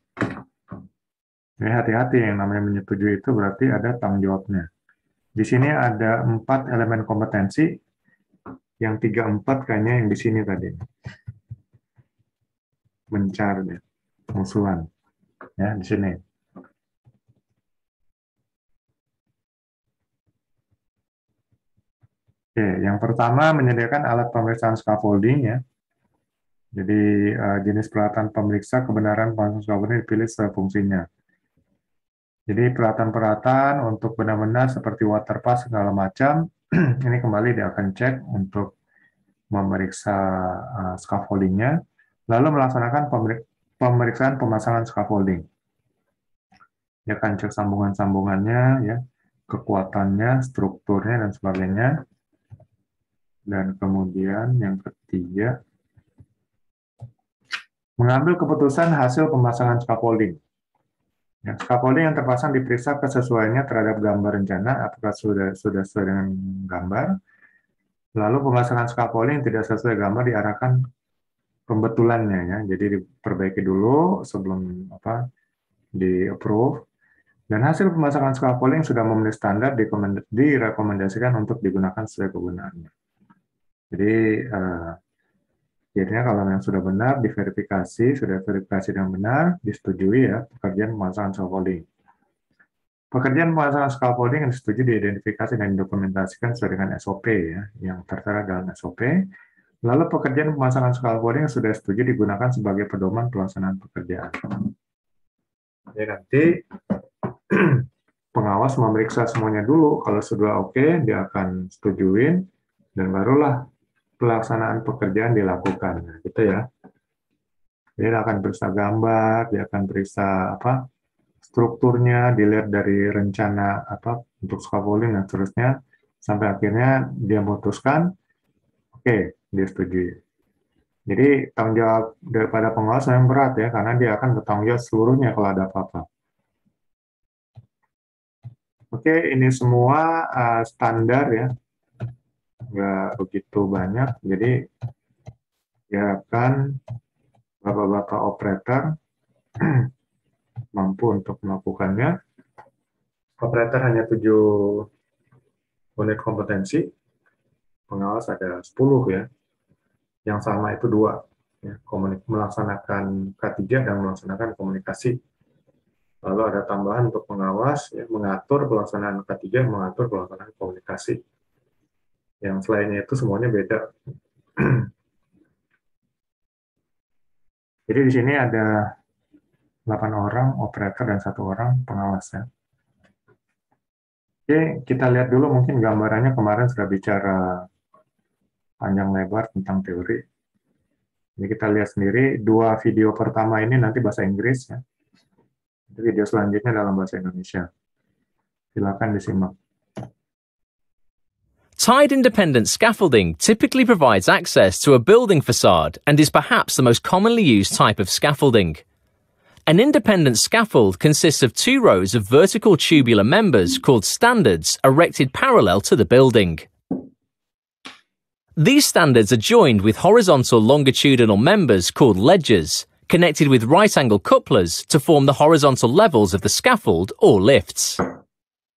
Ini hati-hati, yang namanya menyetujui itu berarti ada tanggung jawabnya. Di sini ada 4 elemen kompetensi, yang 3-4 kayaknya yang di sini tadi. Mencari musuhan ya di sini. Oke, yang pertama menyediakan alat pemeriksaan scaffolding ya. Jadi jenis peralatan pemeriksa kebenaran pemasangan scaffolding dipilih sesuai fungsinya. Jadi peralatan-peralatan untuk benar-benar seperti water pass segala macam, ini kembali dia akan cek untuk memeriksa scaffoldingnya, lalu melaksanakan pemeriksaan pemasangan scaffolding. Dia akan cek sambungan-sambungannya, ya, kekuatannya, strukturnya, dan sebagainya. Dan kemudian yang ketiga, mengambil keputusan hasil pemasangan scaffolding. Ya, scaffolding yang terpasang diperiksa kesesuaiannya terhadap gambar rencana, apakah sudah sesuai dengan gambar. Lalu pemasangan scaffolding tidak sesuai gambar diarahkan pembetulannya, ya. Jadi diperbaiki dulu sebelum di approve. Dan hasil pemasangan scaffolding sudah memenuhi standar direkomendasikan untuk digunakan sesuai kegunaannya. Jadi akhirnya kalau yang sudah benar diverifikasi, sudah verifikasi dengan benar, disetujui ya pekerjaan pemasangan scaffolding. Pekerjaan pemasangan scaffolding yang disetujui diidentifikasi dan didokumentasikan sesuai dengan SOP ya, yang tertera dalam SOP. Lalu pekerjaan pemasangan scaffolding sudah setuju digunakan sebagai pedoman pelaksanaan pekerjaan. Jadi nanti pengawas memeriksa semuanya dulu. Kalau sudah oke, dia akan setujuin, dan barulah pelaksanaan pekerjaan dilakukan. Nah, gitu ya. Dia akan periksa gambar, dia akan periksa strukturnya, dilihat dari rencana untuk scaffolding dan seterusnya, sampai akhirnya dia memutuskan, oke, dia setuju. Jadi tanggung jawab daripada pengawas yang berat ya, karena dia akan bertanggung jawab seluruhnya kalau ada apa-apa. Oke, ini semua standar ya, nggak begitu banyak. Jadi ya kan bapak-bapak operator mampu untuk melakukannya. Operator hanya 7 unit kompetensi, pengawas ada 10 ya. Yang sama itu 2, ya, melaksanakan K3 dan melaksanakan komunikasi. Lalu ada tambahan untuk pengawas, ya, mengatur pelaksanaan K3, mengatur pelaksanaan komunikasi. Yang selainnya itu semuanya beda. Jadi di sini ada 8 orang operator dan 1 orang pengawas ya. Oke, kita lihat dulu mungkin gambarannya. Kemarin sudah bicara panjang lebar tentang teori. Jadi kita lihat sendiri 2 video pertama ini nanti bahasa Inggris ya. Video selanjutnya dalam bahasa Indonesia. Silakan disimak. Tied independent scaffolding typically provides access to a building facade and is perhaps the most commonly used type of scaffolding. An independent scaffold consists of 2 rows of vertical tubular members called standards erected parallel to the building. These standards are joined with horizontal longitudinal members called ledgers, connected with right-angle couplers to form the horizontal levels of the scaffold or lifts.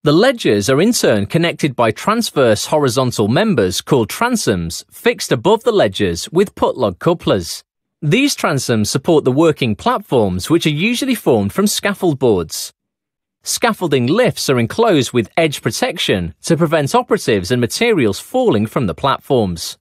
The ledgers are in turn connected by transverse horizontal members called transoms fixed above the ledgers with put-lug couplers. These transoms support the working platforms, which are usually formed from scaffold boards. Scaffolding lifts are enclosed with edge protection to prevent operatives and materials falling from the platforms.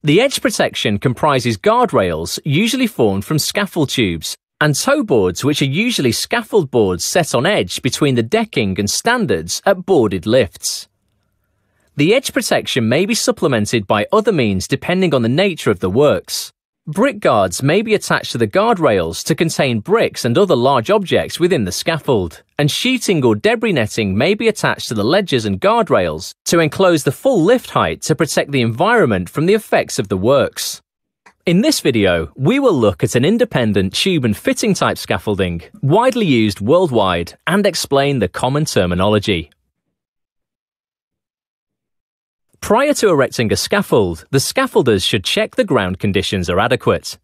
The edge protection comprises guardrails, usually formed from scaffold tubes, and toe boards, which are usually scaffold boards set on edge between the decking and standards at boarded lifts. The edge protection may be supplemented by other means depending on the nature of the works. Brick guards may be attached to the guardrails to contain bricks and other large objects within the scaffold, and sheeting or debris netting may be attached to the ledgers and guardrails to enclose the full lift height to protect the environment from the effects of the works. In this video, we will look at an independent tube and fitting type scaffolding, widely used worldwide, and explain the common terminology. Prior to erecting a scaffold, the scaffolders should check the ground conditions are adequate.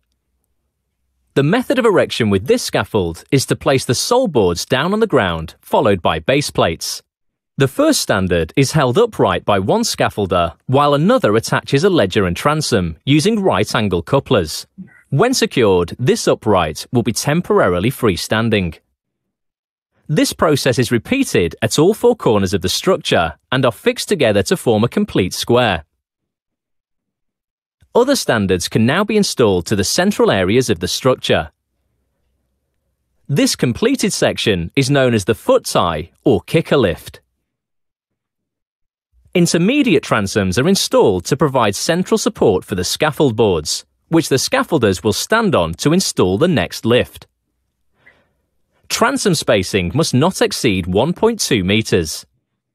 The method of erection with this scaffold is to place the sole boards down on the ground, followed by base plates. The first standard is held upright by one scaffolder, while another attaches a ledger and transom, using right-angle couplers. When secured, this upright will be temporarily freestanding. This process is repeated at all 4 corners of the structure and are fixed together to form a complete square. Other standards can now be installed to the central areas of the structure. This completed section is known as the foot tie or kicker lift. Intermediate transoms are installed to provide central support for the scaffold boards, which the scaffolders will stand on to install the next lift. Transom spacing must not exceed 1.2 meters.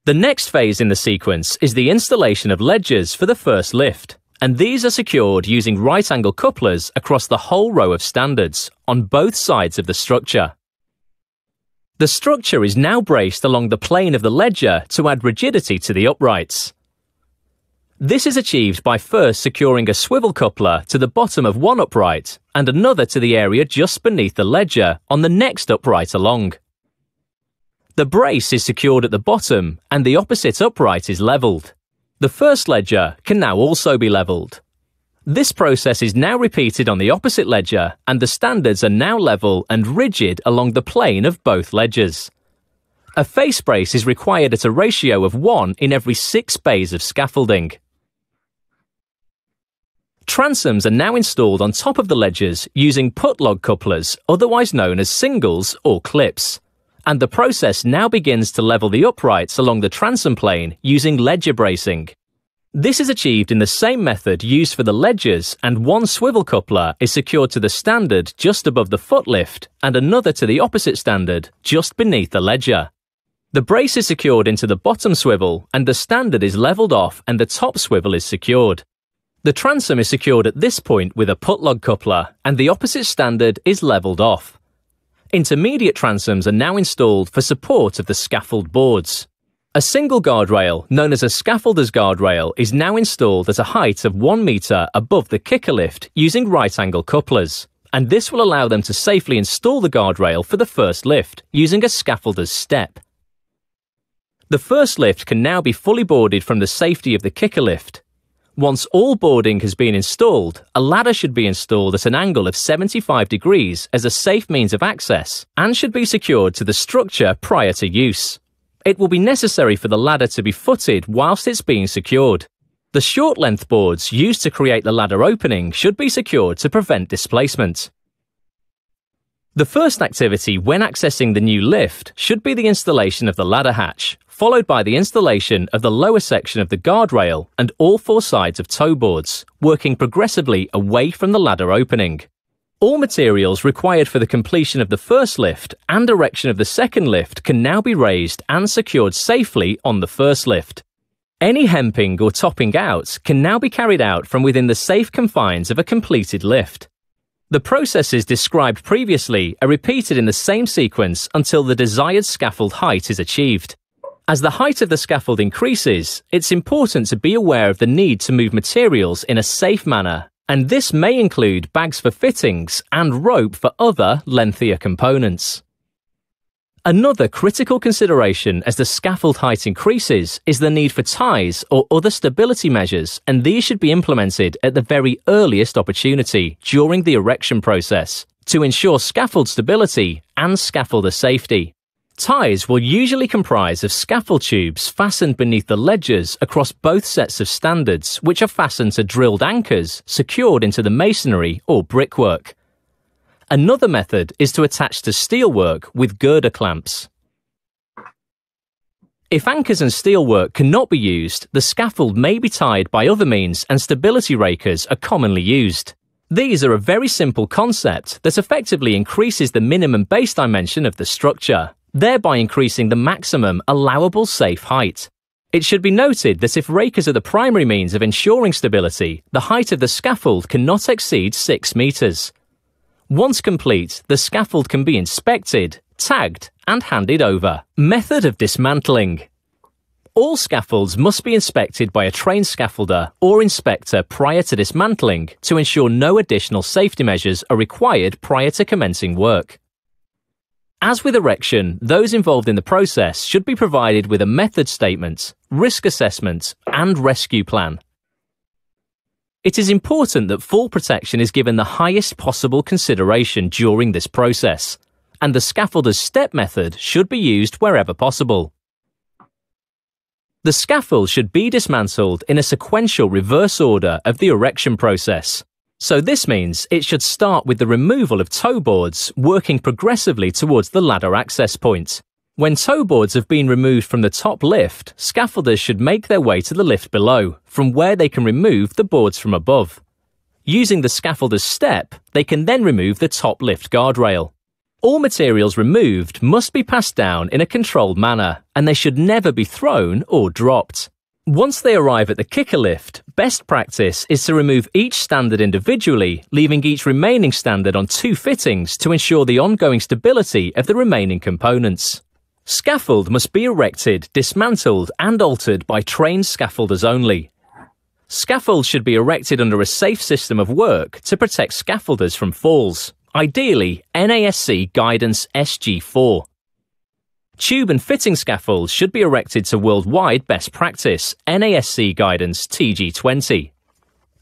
The next phase in the sequence is the installation of ledgers for the first lift, and these are secured using right-angle couplers across the whole row of standards on both sides of the structure. The structure is now braced along the plane of the ledger to add rigidity to the uprights. This is achieved by first securing a swivel coupler to the bottom of one upright and another to the area just beneath the ledger on the next upright along. The brace is secured at the bottom and the opposite upright is levelled. The first ledger can now also be levelled. This process is now repeated on the opposite ledger, and the standards are now level and rigid along the plane of both ledgers. A face brace is required at a ratio of 1 in every 6 bays of scaffolding. Transoms are now installed on top of the ledgers using put-log couplers, otherwise known as singles or clips. And the process now begins to level the uprights along the transom plane using ledger bracing. This is achieved in the same method used for the ledgers, and one swivel coupler is secured to the standard just above the footlift and another to the opposite standard just beneath the ledger. The brace is secured into the bottom swivel and the standard is leveled off and the top swivel is secured. The transom is secured at this point with a put-log coupler and the opposite standard is leveled off. Intermediate transoms are now installed for support of the scaffold boards. A single guardrail, known as a scaffolder's guardrail, is now installed at a height of 1 meter above the kicker lift using right-angle couplers, and this will allow them to safely install the guardrail for the first lift using a scaffolder's step. The first lift can now be fully boarded from the safety of the kicker lift. Once all boarding has been installed, a ladder should be installed at an angle of 75 degrees as a safe means of access and should be secured to the structure prior to use. It will be necessary for the ladder to be footed whilst it's being secured. The short-length boards used to create the ladder opening should be secured to prevent displacement. The first activity when accessing the new lift should be the installation of the ladder hatch, followed by the installation of the lower section of the guardrail and all 4 sides of toe boards, working progressively away from the ladder opening. All materials required for the completion of the first lift and erection of the second lift can now be raised and secured safely on the first lift. Any hemping or topping out can now be carried out from within the safe confines of a completed lift. The processes described previously are repeated in the same sequence until the desired scaffold height is achieved. As the height of the scaffold increases, it's important to be aware of the need to move materials in a safe manner, and this may include bags for fittings and rope for other, lengthier components. Another critical consideration as the scaffold height increases is the need for ties or other stability measures, and these should be implemented at the very earliest opportunity during the erection process to ensure scaffold stability and scaffolder safety. Ties will usually comprise of scaffold tubes fastened beneath the ledgers across both sets of standards, which are fastened to drilled anchors secured into the masonry or brickwork. Another method is to attach to steelwork with girder clamps. If anchors and steelwork cannot be used, the scaffold may be tied by other means, and stability rakers are commonly used. These are a very simple concept that effectively increases the minimum base dimension of the structure, thereby increasing the maximum allowable safe height. It should be noted that if rakers are the primary means of ensuring stability, the height of the scaffold cannot exceed 6 meters. Once complete, the scaffold can be inspected, tagged, and handed over. Method of dismantling. All scaffolds must be inspected by a trained scaffolder or inspector prior to dismantling to ensure no additional safety measures are required prior to commencing work. As with erection, those involved in the process should be provided with a method statement, risk assessment, and rescue plan. It is important that full protection is given the highest possible consideration during this process, and the scaffolder's step method should be used wherever possible. The scaffold should be dismantled in a sequential reverse order of the erection process. So this means it should start with the removal of toe boards, working progressively towards the ladder access point. When toe boards have been removed from the top lift, scaffolders should make their way to the lift below, from where they can remove the boards from above. Using the scaffolder's step, they can then remove the top lift guardrail. All materials removed must be passed down in a controlled manner, and they should never be thrown or dropped. Once they arrive at the kicker lift, best practice is to remove each standard individually, leaving each remaining standard on 2 fittings to ensure the ongoing stability of the remaining components. Scaffold must be erected, dismantled, and altered by trained scaffolders only. Scaffolds should be erected under a safe system of work to protect scaffolders from falls, ideally NASC Guidance SG4. Tube and fitting scaffolds should be erected to worldwide best practice, NASC Guidance TG20.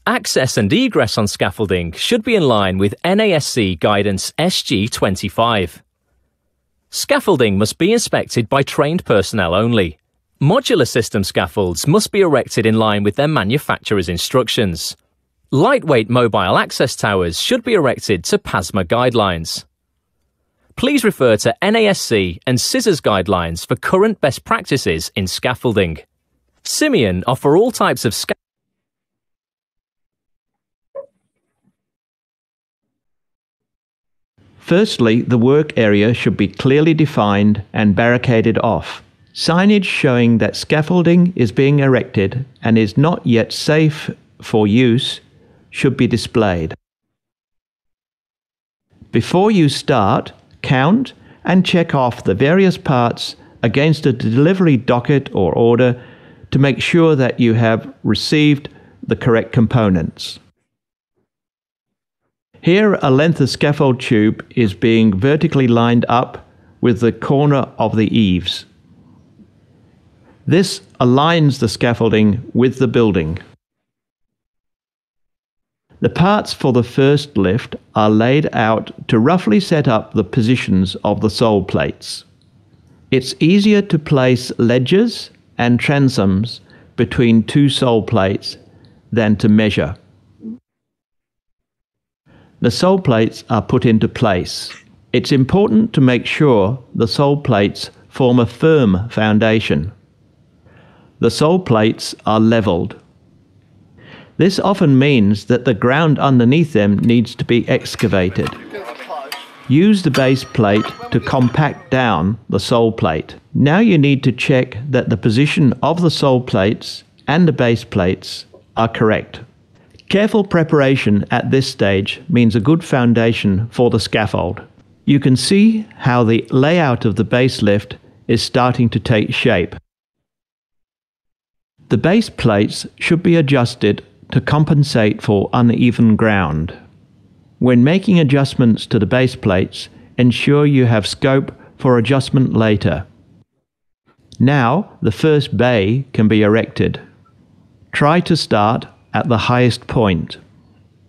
Access and egress on scaffolding should be in line with NASC Guidance SG25. Scaffolding must be inspected by trained personnel only. Modular system scaffolds must be erected in line with their manufacturer's instructions. Lightweight mobile access towers should be erected to PASMA guidelines. Please refer to NASC and scissors guidelines for current best practices in scaffolding. Simian offer all types of Firstly, the work area should be clearly defined and barricaded off. Signage showing that scaffolding is being erected and is not yet safe for use should be displayed. Before you start, count and check off the various parts against a delivery docket or order to make sure that you have received the correct components. Here, a length of scaffold tube is being vertically lined up with the corner of the eaves. This aligns the scaffolding with the building. The parts for the first lift are laid out to roughly set up the positions of the sole plates. It's easier to place ledges and transoms between two sole plates than to measure. The sole plates are put into place. It's important to make sure the sole plates form a firm foundation. The sole plates are leveled. This often means that the ground underneath them needs to be excavated. Use the base plate to compact down the sole plate. Now you need to check that the position of the sole plates and the base plates are correct. Careful preparation at this stage means a good foundation for the scaffold. You can see how the layout of the base lift is starting to take shape. The base plates should be adjusted to compensate for uneven ground. When making adjustments to the base plates, ensure you have scope for adjustment later. Now the first bay can be erected. Try to start at the highest point.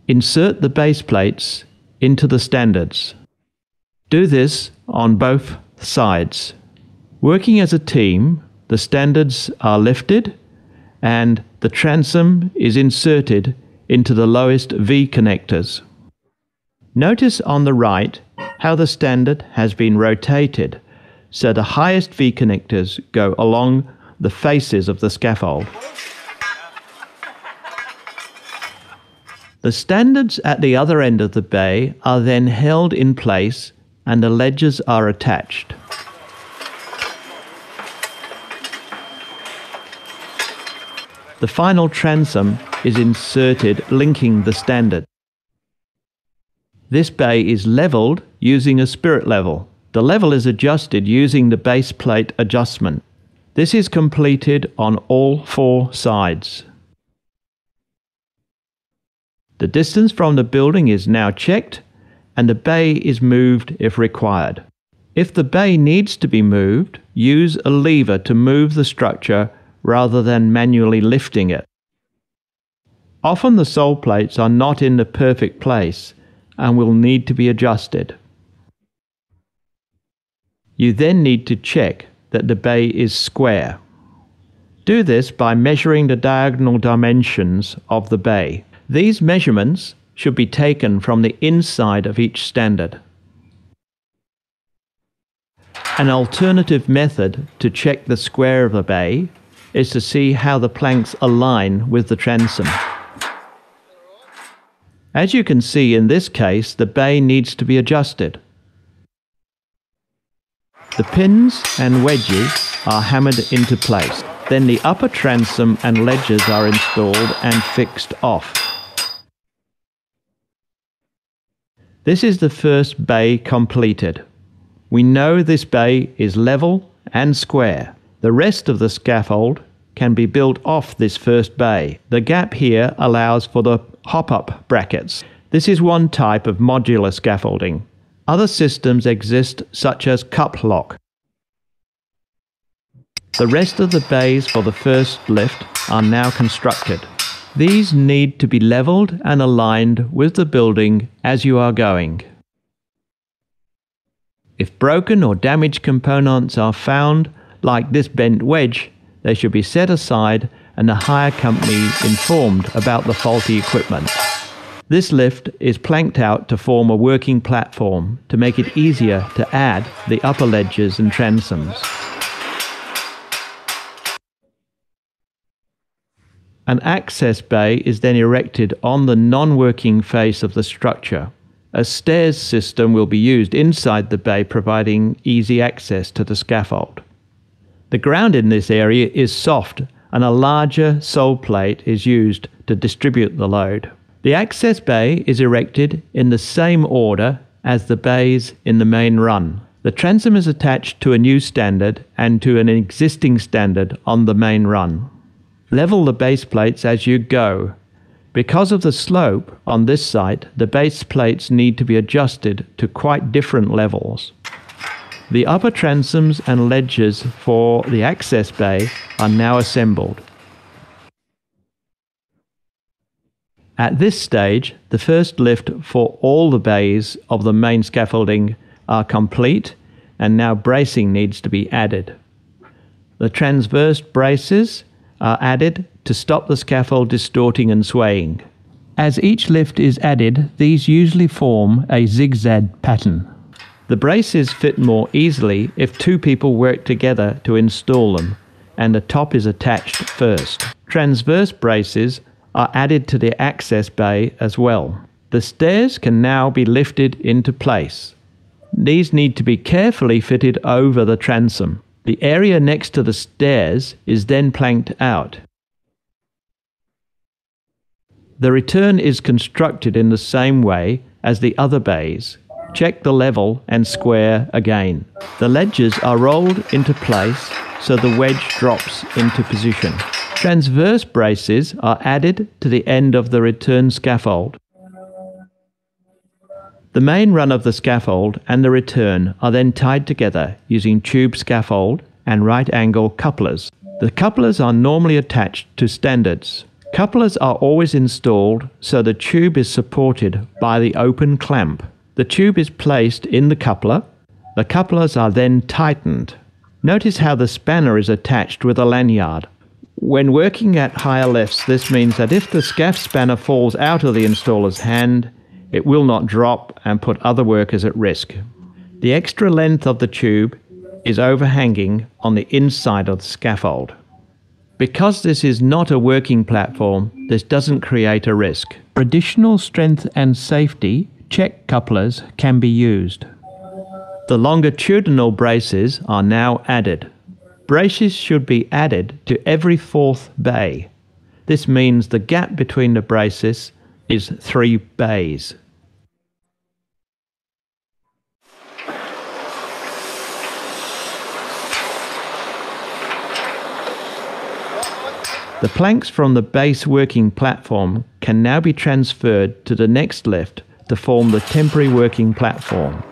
Insert the base plates into the standards. Do this on both sides. Working as a team, the standards are lifted and the transom is inserted into the lowest V connectors. Notice on the right how the standard has been rotated so the highest V connectors go along the faces of the scaffold. The standards at the other end of the bay are then held in place and the ledges are attached. The final transom is inserted linking the standard. This bay is levelled using a spirit level. The level is adjusted using the base plate adjustment. This is completed on all four sides. The distance from the building is now checked and the bay is moved if required. If the bay needs to be moved, use a lever to move the structure rather than manually lifting it. Often the sole plates are not in the perfect place and will need to be adjusted. You then need to check that the bay is square. Do this by measuring the diagonal dimensions of the bay. These measurements should be taken from the inside of each standard. An alternative method to check the square of the bay is to see how the planks align with the transom. As you can see in this case, the bay needs to be adjusted. The pins and wedges are hammered into place. Then the upper transom and ledges are installed and fixed off. This is the first bay completed. We know this bay is level and square. The rest of the scaffold can be built off this first bay. The gap here allows for the hop-up brackets. This is one type of modular scaffolding. Other systems exist, such as cup lock. The rest of the bays for the first lift are now constructed. These need to be leveled and aligned with the building as you are going. If broken or damaged components are found, like this bent wedge, they should be set aside and the hire company informed about the faulty equipment. This lift is planked out to form a working platform to make it easier to add the upper ledges and transoms. An access bay is then erected on the non-working face of the structure. A stairs system will be used inside the bay, providing easy access to the scaffold. The ground in this area is soft, and a larger sole plate is used to distribute the load. The access bay is erected in the same order as the bays in the main run. The transom is attached to a new standard and to an existing standard on the main run. Level the base plates as you go. Because of the slope on this site, the base plates need to be adjusted to quite different levels. The upper transoms and ledges for the access bay are now assembled. At this stage, the first lift for all the bays of the main scaffolding are complete, and now bracing needs to be added. The transverse braces are added to stop the scaffold distorting and swaying. As each lift is added, these usually form a zigzag pattern. The braces fit more easily if two people work together to install them, and the top is attached first. Transverse braces are added to the access bay as well. The stairs can now be lifted into place. These need to be carefully fitted over the transom. The area next to the stairs is then planked out. The return is constructed in the same way as the other bays. Check the level and square again. The ledges are rolled into place so the wedge drops into position. Transverse braces are added to the end of the return scaffold. The main run of the scaffold and the return are then tied together using tube scaffold and right angle couplers. The couplers are normally attached to standards. Couplers are always installed so the tube is supported by the open clamp. The tube is placed in the coupler. The couplers are then tightened. Notice how the spanner is attached with a lanyard. When working at higher lifts, this means that if the scaff spanner falls out of the installer's hand, it will not drop and put other workers at risk. The extra length of the tube is overhanging on the inside of the scaffold. Because this is not a working platform, this doesn't create a risk. For additional strength and safety, check couplers can be used. The longitudinal braces are now added. Braces should be added to every fourth bay. This means the gap between the braces is 3 bays. The planks from the base working platform can now be transferred to the next lift to form the temporary working platform.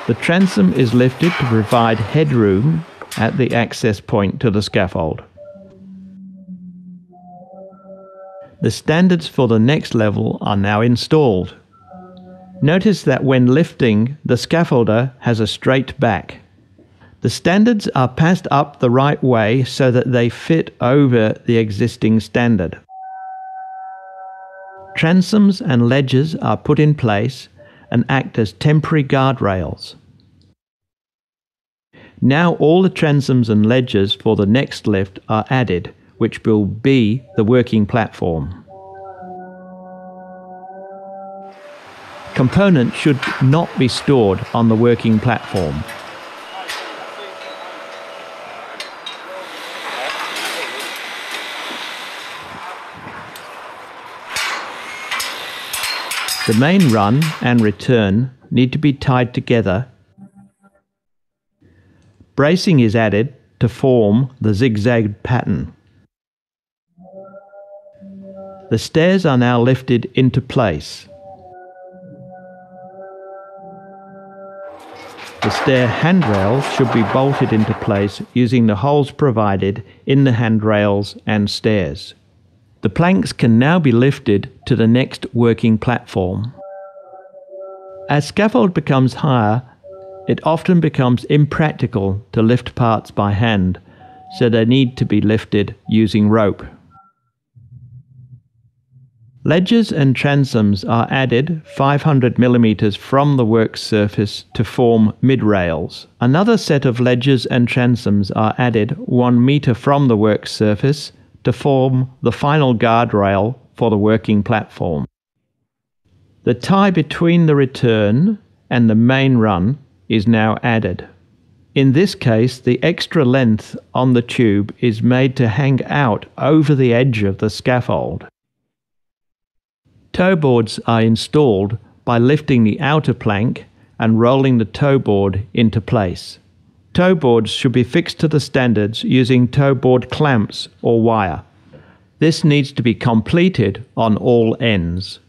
The transom is lifted to provide headroom at the access point to the scaffold. The standards for the next level are now installed. Notice that when lifting, the scaffolder has a straight back. The standards are passed up the right way so that they fit over the existing standard. Transoms and ledges are put in place and act as temporary guardrails. Now all the transoms and ledges for the next lift are added, which will be the working platform. Components should not be stored on the working platform. The main run and return need to be tied together. Bracing is added to form the zigzag pattern. The stairs are now lifted into place. The stair handrails should be bolted into place using the holes provided in the handrails and stairs. The planks can now be lifted to the next working platform. As scaffold becomes higher, It often becomes impractical to lift parts by hand, so they need to be lifted using rope. Ledges and transoms are added 500 mm from the work surface to form mid-rails. Another set of ledges and transoms are added 1 meter from the work surface to form the final guardrail for the working platform. The tie between the return and the main run is now added. In this case, the extra length on the tube is made to hang out over the edge of the scaffold. Toe boards are installed by lifting the outer plank and rolling the toe board into place. Toe boards should be fixed to the standards using toe board clamps or wire. This needs to be completed on all ends.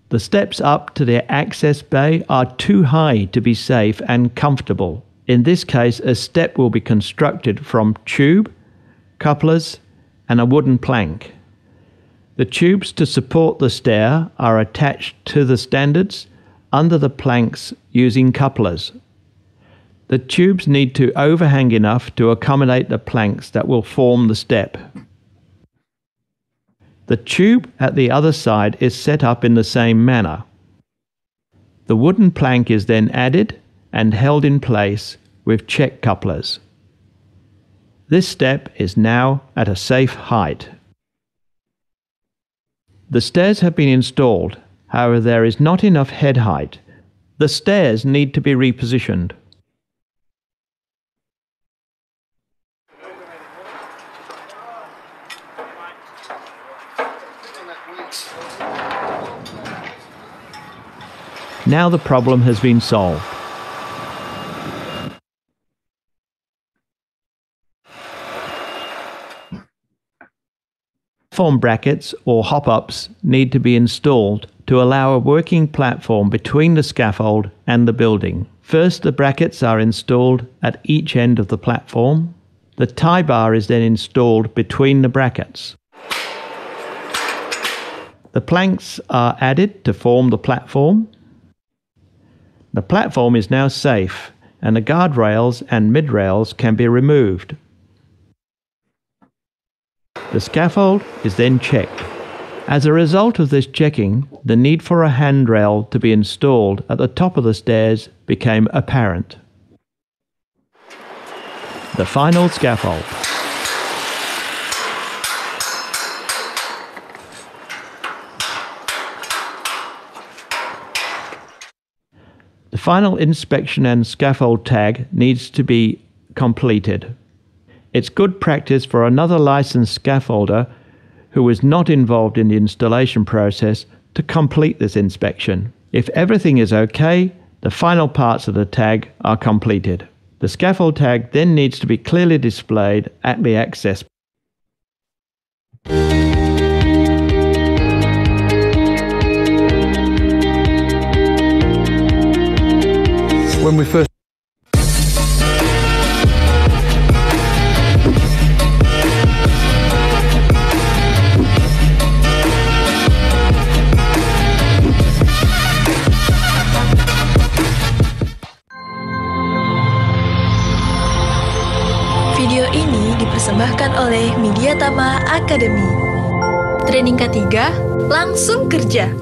The steps up to the access bay are too high to be safe and comfortable. In this case, a step will be constructed from tube, couplers, and a wooden plank. The tubes to support the stair are attached to the standards under the planks using couplers. The tubes need to overhang enough to accommodate the planks that will form the step. The tube at the other side is set up in the same manner. The wooden plank is then added and held in place with check couplers. This step is now at a safe height. The stairs have been installed, however there is not enough head height. The stairs need to be repositioned. Now the problem has been solved. Platform brackets or hop-ups need to be installed to allow a working platform between the scaffold and the building. First, the brackets are installed at each end of the platform. The tie bar is then installed between the brackets. The planks are added to form the platform. The platform is now safe, and the guardrails and mid-rails can be removed. The scaffold is then checked. As a result of this checking, the need for a handrail to be installed at the top of the stairs became apparent. The final scaffold. The final inspection and scaffold tag needs to be completed. It's good practice for another licensed scaffolder who is not involved in the installation process to complete this inspection. If everything is okay, the final parts of the tag are completed. The scaffold tag then needs to be clearly displayed at the access. When we first Video ini dipersembahkan oleh Mediatama Academy. Training ketiga, langsung kerja.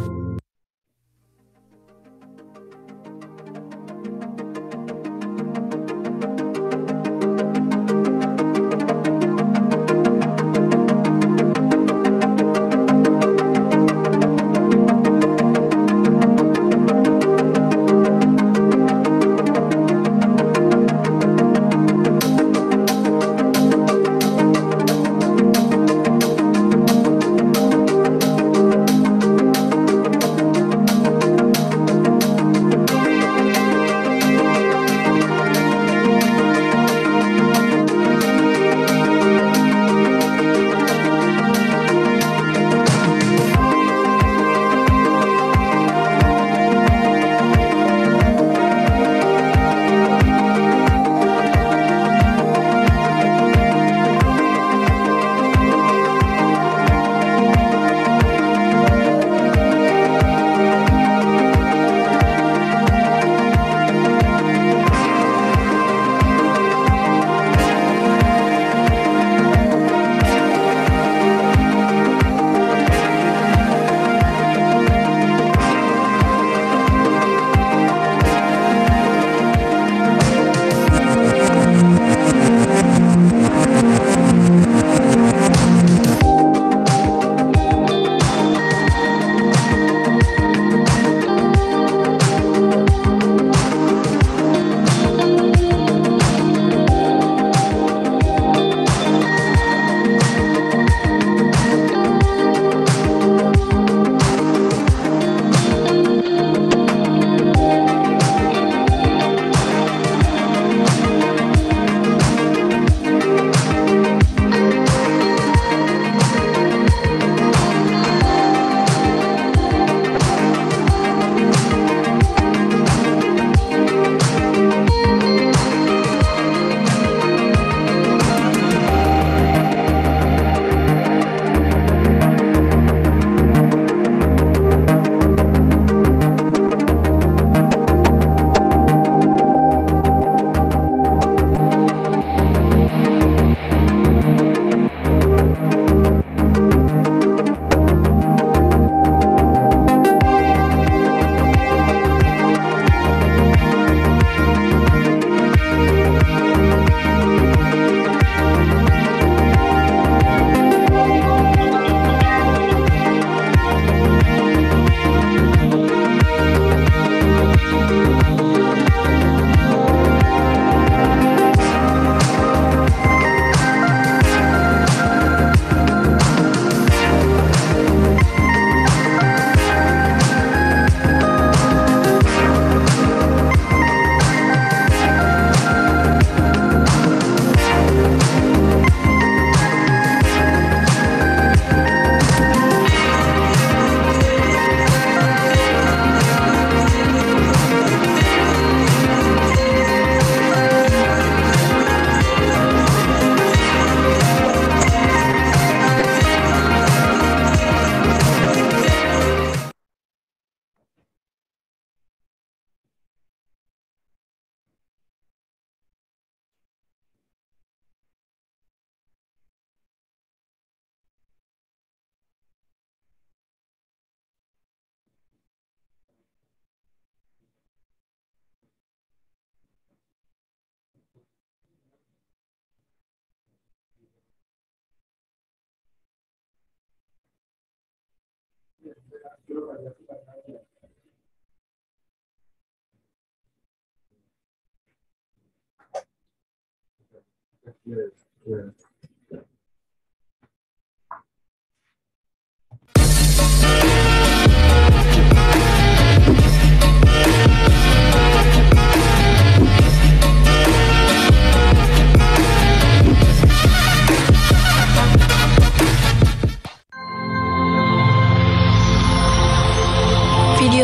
Video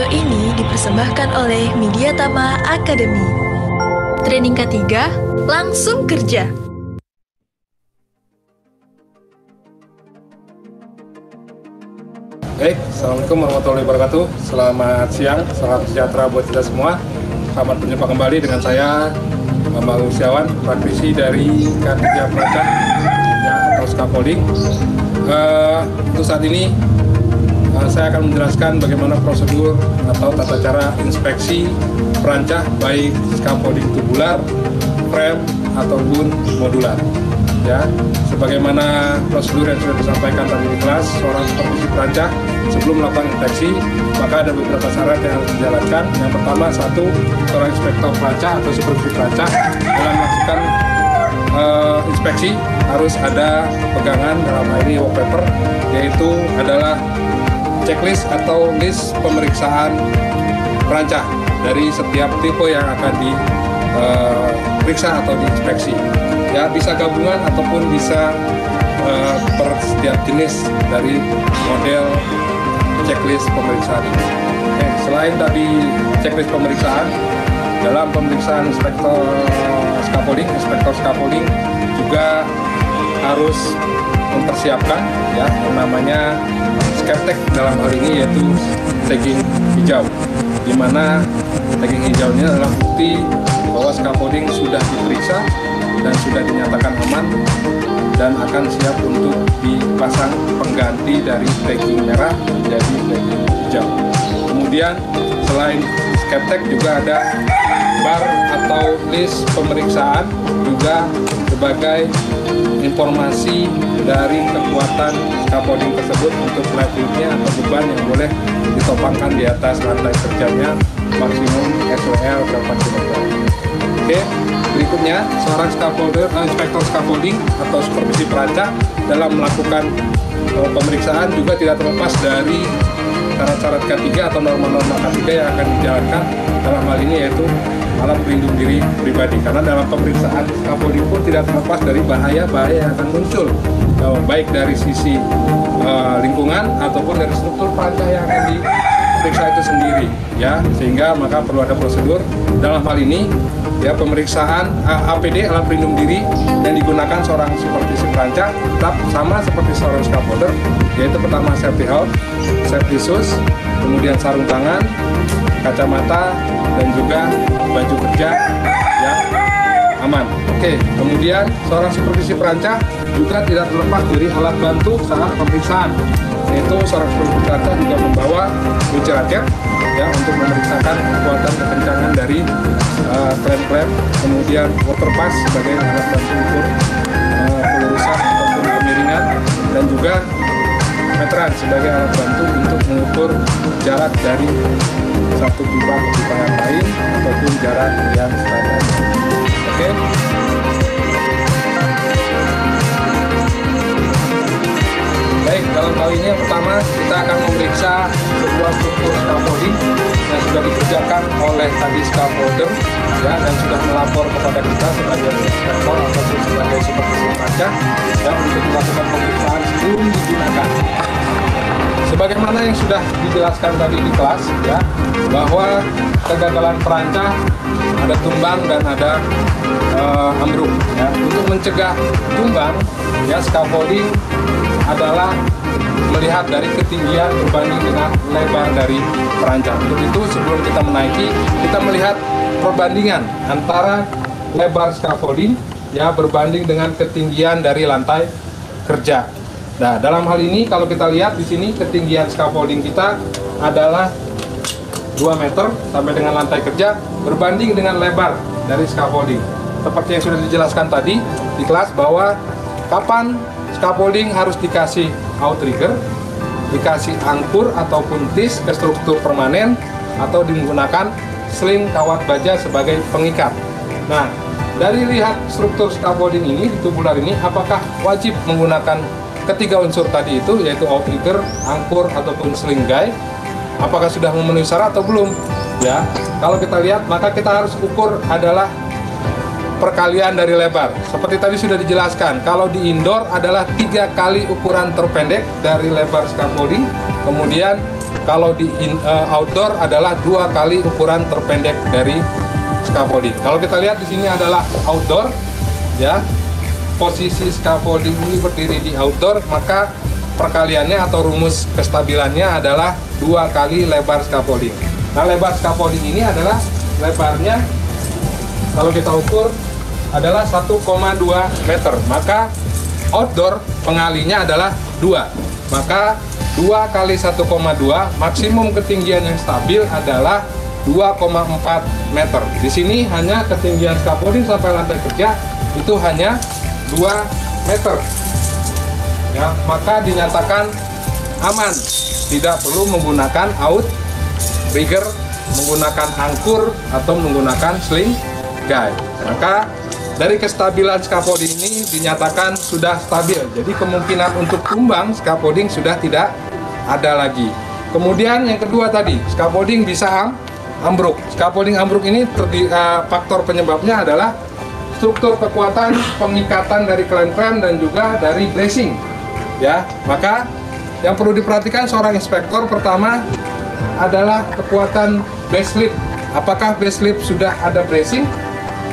ini dipersembahkan oleh Mediatama Academy. Training ketiga, langsung kerja. Baik, Assalamualaikum warahmatullahi wabarakatuh. Selamat siang, salam sejahtera buat kita semua. Selamat berjumpa kembali dengan saya, Bambang Usiawan, praktisi dari K3 Perancah atau Scaffolding. Untuk saat ini, saya akan menjelaskan bagaimana prosedur atau tata cara inspeksi perancah baik scaffolding tubular, frame ataupun modular. Ya, sebagaimana prosedur yang sudah disampaikan tadi di kelas, seorang supervisi perancah sebelum melakukan inspeksi, maka ada beberapa syarat yang harus dijalankan. Yang pertama, satu, seorang inspektor perancah atau supervisi perancah dalam melakukan inspeksi harus ada pegangan, dalam hal ini wallpaper, yaitu adalah checklist atau list pemeriksaan perancah dari setiap tipe yang akan diperiksa atau diinspeksi. Ya, bisa gabungan ataupun bisa per setiap jenis dari model checklist pemeriksaan ini. Selain tadi checklist pemeriksaan, dalam pemeriksaan inspektor scaffolding juga harus mempersiapkan ya yang namanya skeptek, dalam hal ini yaitu tagging hijau, di mana tagging hijau ini adalah bukti bahwa scaffolding sudah diperiksa dan sudah dinyatakan aman dan akan siap untuk dipasang pengganti dari tagging merah menjadi tagging hijau. Kemudian selain skeptek juga ada bar atau list pemeriksaan juga sebagai informasi dari kekuatan scaffolding tersebut untuk levelnya atau beban yang boleh ditopangkan di atas lantai kerjanya, maksimum SWL berapa kilogram. Oke, berikutnya seorang inspektor scaffolding atau supervisi perancah dalam melakukan pemeriksaan juga tidak terlepas dari syarat-syarat K3 atau norma-norma K3 yang akan dijalankan, dalam hal ini yaitu alat pelindung diri pribadi, karena dalam pemeriksaan scaffolding pun tidak terlepas dari bahaya-bahaya yang akan muncul, baik dari sisi lingkungan ataupun dari struktur perancah yang akan diperiksa itu sendiri, ya, sehingga maka perlu ada prosedur. Dalam hal ini ya, pemeriksaan APD alat pelindung diri yang digunakan seorang supervisi perancah tetap sama seperti seorang scaffolder, yaitu pertama safety helm, safety shoes, kemudian sarung tangan, kacamata, dan juga baju kerja yang aman. Oke, kemudian seorang supervisi perancah juga tidak terlepas dari alat bantu saat pemeriksaan, yaitu seorang supervisi perancah juga membawa kunci raket ya untuk memeriksakan kekuatan kekencangan dari klem-klem, kemudian water pass sebagai alat bantu ukur pelurusan ataupun kemiringan, dan juga meteran sebagai alat bantu untuk mengukur jarak dari satu pipa ke pipa yang lain ataupun jarak yang standar. Oke. Baik, dalam hal ini yang pertama kita akan memeriksa sebuah struktur scaffolding yang sudah dikerjakan oleh tadi scaffolder ya, dan sudah melapor kepada kita sebagai inspektor ataupun sebagai supervisi perancah ya, untuk melakukan pemeriksaan sebelum digunakan. Sebagaimana yang sudah dijelaskan tadi di kelas ya, bahwa kegagalan perancah ada tumbang dan ada ambruk ya. Untuk mencegah tumbang ya, scaffolding adalah melihat dari ketinggian berbanding dengan lebar dari perancah. Untuk itu sebelum kita menaiki, kita melihat perbandingan antara lebar scaffolding ya berbanding dengan ketinggian dari lantai kerja. Nah, dalam hal ini kalau kita lihat di sini ketinggian scaffolding kita adalah 2 meter sampai dengan lantai kerja berbanding dengan lebar dari scaffolding. Seperti yang sudah dijelaskan tadi di kelas bahwa kapan scaffolding harus dikasih outrigger, dikasih angkur ataupun tis ke struktur permanen, atau menggunakan sling kawat baja sebagai pengikat. Nah, dari lihat struktur scaffolding ini di tubular ini, apakah wajib menggunakan ketiga unsur tadi itu, yaitu outrigger, angkur, ataupun sling guy? Apakah sudah memenuhi syarat atau belum? Ya, kalau kita lihat, maka kita harus ukur adalah perkalian dari lebar. Seperti tadi sudah dijelaskan, kalau di indoor adalah 3 kali ukuran terpendek dari lebar scaffolding, kemudian kalau di outdoor adalah 2 kali ukuran terpendek dari scaffolding. Kalau kita lihat di sini adalah outdoor, ya, posisi scaffolding ini berdiri di outdoor, maka perkaliannya atau rumus kestabilannya adalah 2 kali lebar scaffolding. Nah, lebar scaffolding ini adalah lebarnya, kalau kita ukur adalah 1,2 meter, maka outdoor pengalinya adalah 2, maka 2 kali 1,2 maksimum ketinggian yang stabil adalah 2,4 meter. Di sini hanya ketinggian scaffolding sampai lantai kerja itu hanya 2 meter. Ya, maka dinyatakan aman, tidak perlu menggunakan outrigger, menggunakan angkur atau menggunakan sling guy. Maka dari kestabilan scaffolding ini dinyatakan sudah stabil. Jadi kemungkinan untuk tumbang scaffolding sudah tidak ada lagi. Kemudian yang kedua tadi, scaffolding bisa ambruk. Scaffolding ambruk ini faktor penyebabnya adalah struktur kekuatan pengikatan dari klem-klem dan juga dari bracing. Ya, maka yang perlu diperhatikan seorang inspektor pertama adalah kekuatan base slip. Apakah base slip sudah ada bracing?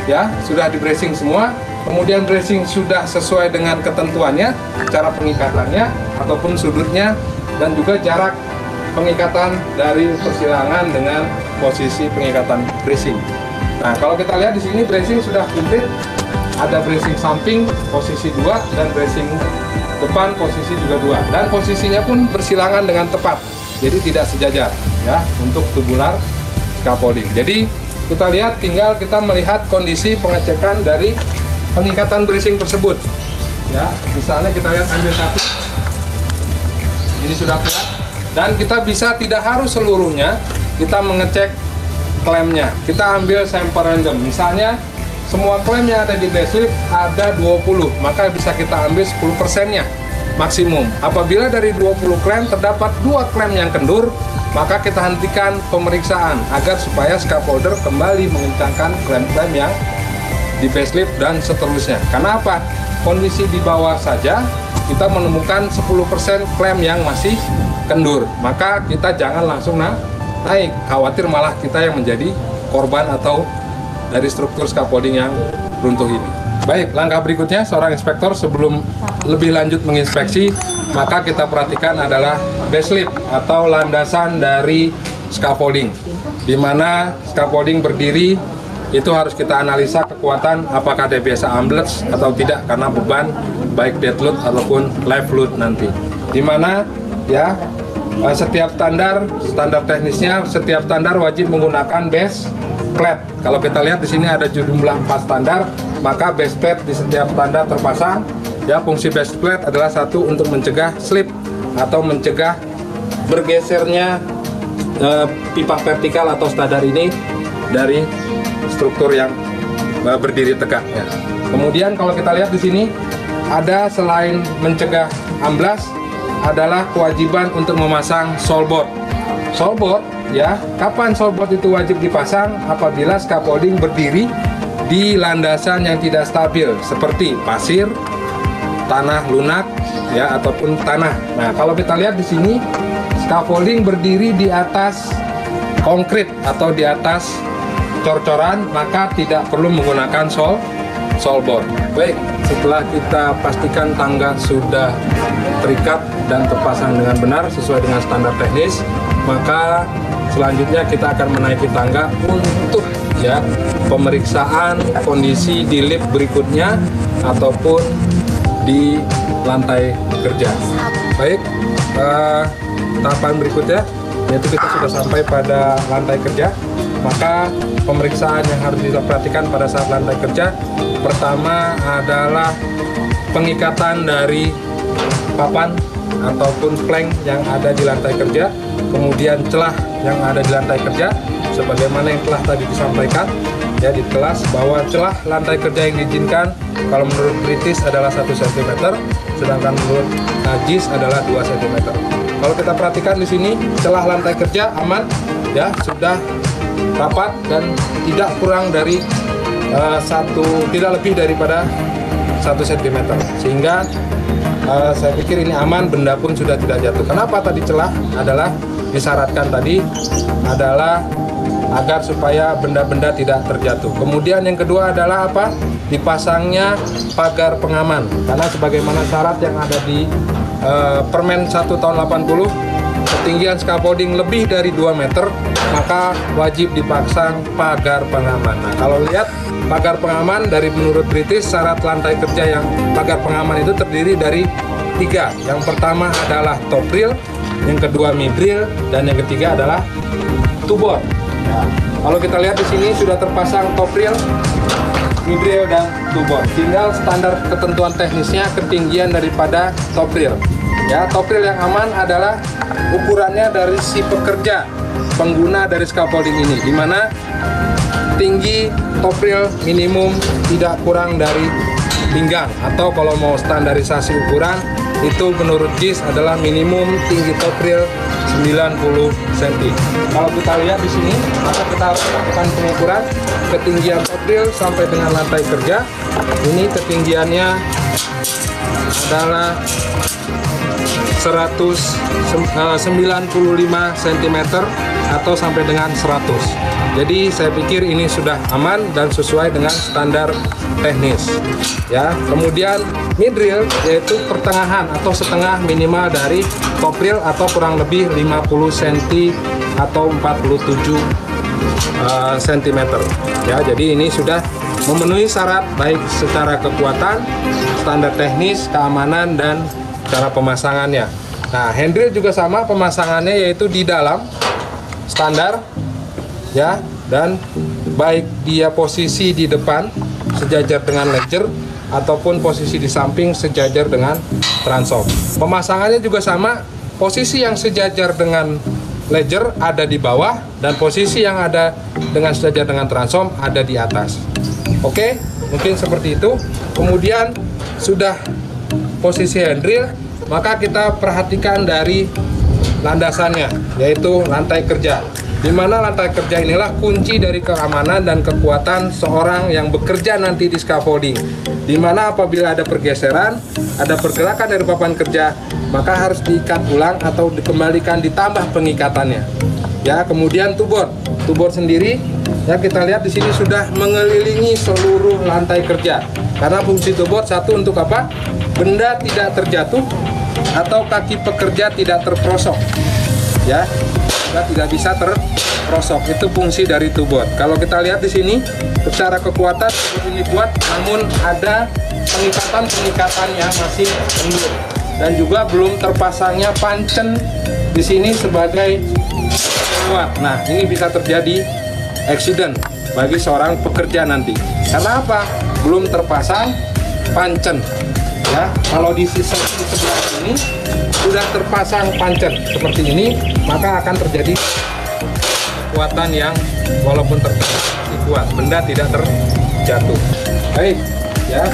Ya, sudah di bracing semua. Kemudian bracing sudah sesuai dengan ketentuannya, cara pengikatannya ataupun sudutnya, dan juga jarak pengikatan dari persilangan dengan posisi pengikatan bracing. Nah, kalau kita lihat di sini bracing sudah komplit, ada bracing samping posisi 2 dan bracing depan posisi juga 2, dan posisinya pun bersilangan dengan tepat, jadi tidak sejajar ya untuk tubular scaffolding. Jadi kita lihat, tinggal kita melihat kondisi pengecekan dari pengikatan bracing tersebut. Ya, misalnya kita lihat ambil satu, ini sudah kuat, dan kita bisa tidak harus seluruhnya kita mengecek klemnya. Kita ambil sampel random, misalnya semua klem yang ada di base slip ada 20, maka bisa kita ambil 10%-nya maksimum. Apabila dari 20 klem terdapat 2 klem yang kendur, maka kita hentikan pemeriksaan agar supaya scaffolder kembali mengencangkan klem-klem yang di base slip dan seterusnya. Karena apa? Kondisi di bawah saja kita menemukan 10% klem yang masih kendur, maka kita jangan langsung naik, khawatir malah kita yang menjadi korban atau dari struktur scaffolding yang runtuh ini. Baik, langkah berikutnya seorang inspektor sebelum lebih lanjut menginspeksi, maka kita perhatikan adalah base slip atau landasan dari scaffolding, di mana scaffolding berdiri itu harus kita analisa kekuatan apakah dia biasa ambles atau tidak karena beban baik dead load ataupun live load nanti. Di mana ya setiap standar teknisnya, setiap standar wajib menggunakan base plate. Kalau kita lihat di sini ada jumlah 4 standar, maka base plate di setiap standar terpasang. Ya, fungsi base plate adalah satu untuk mencegah slip atau mencegah bergesernya pipa vertikal atau standar ini dari struktur yang berdiri tegak. Ya. Kemudian kalau kita lihat di sini ada selain mencegah amblas adalah kewajiban untuk memasang soulboard. Soulboard ya, kapan soulboard itu wajib dipasang? Apabila scaffolding berdiri di landasan yang tidak stabil seperti pasir, tanah lunak ya ataupun tanah. Nah, kalau kita lihat di sini scaffolding berdiri di atas konkrit atau di atas cor-coran, maka tidak perlu menggunakan soulboard. Baik, setelah kita pastikan tangga sudah terikat dan terpasang dengan benar sesuai dengan standar teknis, maka selanjutnya kita akan menaiki tangga untuk ya pemeriksaan kondisi di lift berikutnya ataupun di lantai kerja. Baik, tahapan berikutnya yaitu kita sudah sampai pada lantai kerja. Maka pemeriksaan yang harus diperhatikan pada saat lantai kerja, pertama adalah pengikatan dari papan ataupun plank yang ada di lantai kerja, kemudian celah yang ada di lantai kerja, sebagaimana yang telah tadi disampaikan. ya di kelas bahwa celah lantai kerja yang diizinkan kalau menurut British adalah 1 cm, sedangkan menurut JIS adalah 2 cm. Kalau kita perhatikan di sini celah lantai kerja aman, ya sudah rapat dan tidak kurang dari tidak lebih daripada 1 cm, sehingga saya pikir ini aman, benda pun sudah tidak jatuh. Kenapa tadi celah adalah disyaratkan tadi adalah agar supaya benda-benda tidak terjatuh. Kemudian yang kedua adalah apa? Dipasangnya pagar pengaman, karena sebagaimana syarat yang ada di Permen 1 tahun 80, ketinggian scaffolding lebih dari 2 meter maka wajib dipasang pagar pengaman. Nah, kalau lihat pagar pengaman dari menurut British, syarat lantai kerja yang pagar pengaman itu terdiri dari 3. Yang pertama adalah top rail, yang kedua mid rail, dan yang ketiga adalah two-board. Nah, kalau kita lihat di sini sudah terpasang top rail, mid rail, dan two-board. Tinggal standar ketentuan teknisnya ketinggian daripada top rail. Ya, top rail yang aman adalah ukurannya dari si pekerja pengguna dari scaffolding ini, di mana tinggi top rail minimum tidak kurang dari pinggang, atau kalau mau standarisasi ukuran itu menurut JIS adalah minimum tinggi top rail 90 cm. Kalau kita lihat di sini, maka kita harus lakukan pengukuran ketinggian top rail sampai dengan lantai kerja. Ini ketinggiannya adalah 195 cm atau sampai dengan 100. Jadi saya pikir ini sudah aman dan sesuai dengan standar teknis. Ya, kemudian mid rail yaitu pertengahan atau setengah minimal dari top rail atau kurang lebih 50 cm atau 47 cm. Ya, jadi ini sudah memenuhi syarat baik secara kekuatan, standar teknis, keamanan, dan cara pemasangannya. Nah, handrail juga sama pemasangannya, yaitu di dalam standar, ya, dan baik dia posisi di depan sejajar dengan ledger ataupun posisi di samping sejajar dengan transom. Pemasangannya juga sama, posisi yang sejajar dengan ledger ada di bawah dan posisi yang ada dengan sejajar dengan transom ada di atas. Oke, mungkin seperti itu. Kemudian sudah posisi handrail, maka kita perhatikan dari landasannya, yaitu lantai kerja. Di mana lantai kerja inilah kunci dari keamanan dan kekuatan seorang yang bekerja nanti di scaffolding. Di mana apabila ada pergeseran, ada pergerakan dari papan kerja, maka harus diikat ulang atau dikembalikan, ditambah pengikatannya. Ya, kemudian two-board. Two-board sendiri, ya kita lihat di sini sudah mengelilingi seluruh lantai kerja. Karena fungsi two-board satu untuk apa? Benda tidak terjatuh atau kaki pekerja tidak terprosok. Ya, tidak bisa terprosok. Itu fungsi dari two-board. Kalau kita lihat di sini, secara kekuatan ini kuat, namun ada pengikatan-pengikatannya masih kendur dan juga belum terpasangnya pancen di sini sebagai kuat. Nah, ini bisa terjadi accident bagi seorang pekerja nanti. Karena apa? Belum terpasang pancen. Ya, kalau di sisi sebelah ini sudah terpasang pancen seperti ini, maka akan terjadi kekuatan yang walaupun kuat, benda tidak terjatuh. Baik, ya.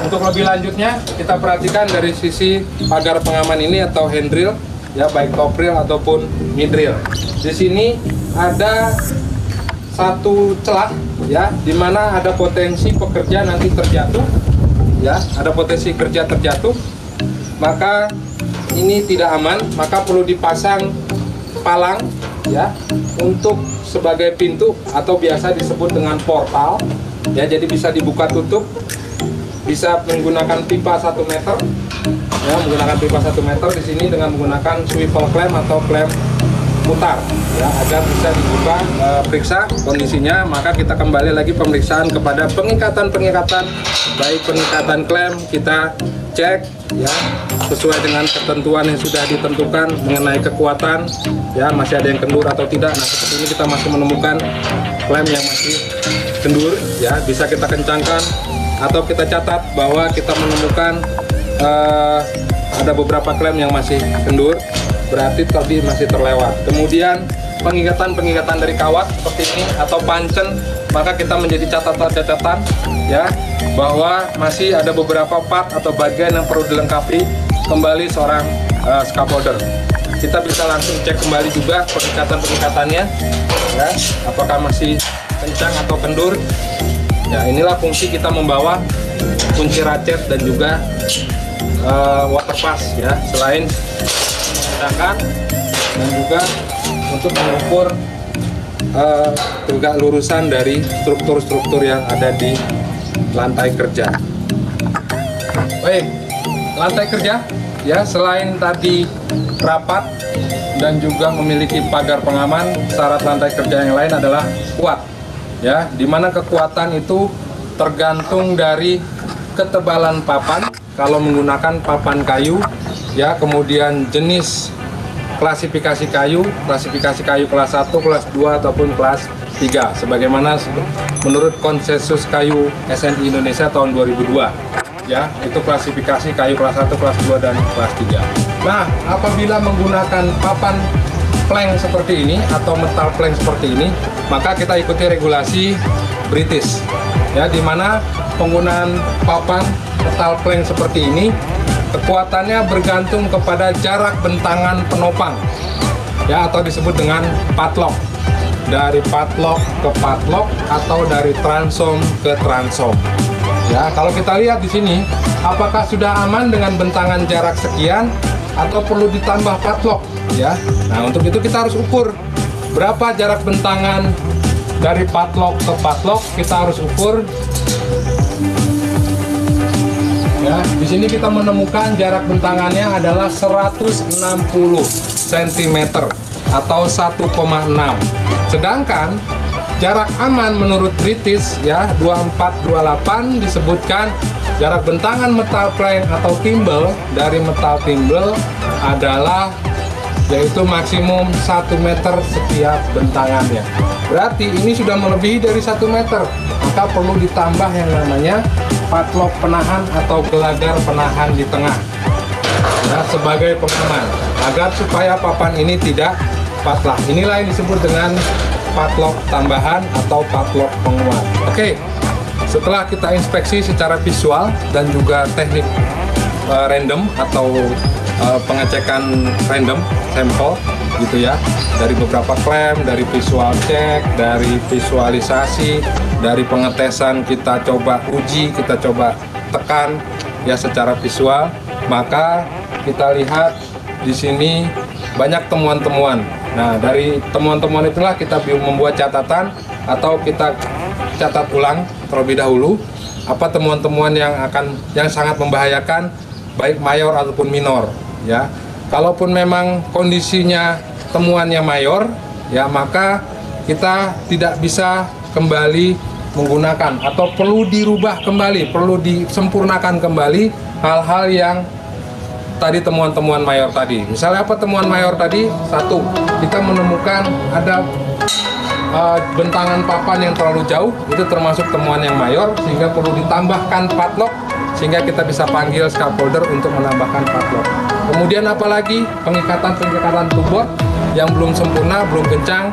Untuk lebih lanjutnya kita perhatikan dari sisi pagar pengaman ini atau handrail, ya baik top rail ataupun mid rail. Di sini ada satu celah, ya, di mana ada potensi pekerja nanti terjatuh. Ya, ada potensi kerja terjatuh, maka ini tidak aman, maka perlu dipasang palang, ya, untuk sebagai pintu atau biasa disebut dengan portal, ya, jadi bisa dibuka tutup, bisa menggunakan pipa 1 meter, ya, menggunakan pipa 1 meter di sini dengan menggunakan swivel clamp atau clamp mutar, ya, agar bisa dibuka, periksa kondisinya. Maka kita kembali lagi pemeriksaan kepada pengikatan baik pengikatan clamp kita cek, ya, sesuai dengan ketentuan yang sudah ditentukan mengenai kekuatan, ya, masih ada yang kendur atau tidak. Nah, seperti ini kita masih menemukan clamp yang masih kendur, ya, bisa kita kencangkan atau kita catat bahwa kita menemukan ada beberapa clamp yang masih kendur, berarti tadi masih terlewat. Kemudian pengikatan dari kawat seperti ini atau pancen maka kita menjadi catatan-catatan ya bahwa masih ada beberapa part atau bagian yang perlu dilengkapi kembali seorang scaffolder. Kita bisa langsung cek kembali juga pengikatan-pengikatannya ya, apakah masih kencang atau kendur. Ya, inilah fungsi kita membawa kunci ratchet dan juga water pass ya, selain mengencangkan dan juga untuk mengukur tegak lurusan dari struktur-struktur yang ada di lantai kerja. Baik, lantai kerja ya, selain tadi rapat dan juga memiliki pagar pengaman, syarat lantai kerja yang lain adalah kuat ya, dimana kekuatan itu tergantung dari ketebalan papan. Kalau menggunakan papan kayu ya, kemudian jenis klasifikasi kayu kelas 1, kelas 2 ataupun kelas 3 sebagaimana menurut konsensus kayu SNI Indonesia tahun 2002 ya, itu klasifikasi kayu kelas 1, kelas 2 dan kelas 3. Nah, apabila menggunakan papan plank seperti ini atau metal plank seperti ini, maka kita ikuti regulasi British ya, di mana penggunaan papan metal plank seperti ini kekuatannya bergantung kepada jarak bentangan penopang ya, atau disebut dengan padlock, dari padlock ke padlock atau dari transom ke transom ya. Kalau kita lihat di sini, apakah sudah aman dengan bentangan jarak sekian atau perlu ditambah padlock ya. Nah, untuk itu kita harus ukur berapa jarak bentangan dari padlock ke padlock, kita harus ukur ya. Di sini kita menemukan jarak bentangannya adalah 160 cm atau 1,6. Sedangkan jarak aman menurut British ya 2428 disebutkan jarak bentangan metal plank atau timbel dari metal timbel adalah yaitu maksimum 1 meter setiap bentangannya. Berarti ini sudah melebihi dari 1 meter, maka perlu ditambah yang namanya padlock penahan atau gelagar penahan di tengah ya, sebagai pengaman agar supaya papan ini tidak patah. Inilah yang disebut dengan padlock tambahan atau padlock penguat. Oke, setelah kita inspeksi secara visual dan juga teknik random atau pengecekan random sampel gitu ya, dari beberapa klem, dari visual check, dari visualisasi, dari pengetesan kita coba uji, kita coba tekan ya secara visual, maka kita lihat di sini banyak temuan-temuan. Nah, dari temuan-temuan itulah kita membuat catatan atau kita catat ulang terlebih dahulu apa temuan-temuan yang sangat membahayakan baik mayor ataupun minor ya. Kalaupun memang kondisinya temuannya mayor ya, maka kita tidak bisa kembali menggunakan atau perlu dirubah kembali, perlu disempurnakan kembali hal-hal yang tadi temuan-temuan mayor tadi. Misalnya apa temuan mayor tadi? Satu, kita menemukan ada bentangan papan yang terlalu jauh, itu termasuk temuan yang mayor sehingga perlu ditambahkan padlock sehingga kita bisa panggil scaffolder untuk menambahkan padlock. Kemudian apalagi pengikatan tubuh yang belum sempurna, belum kencang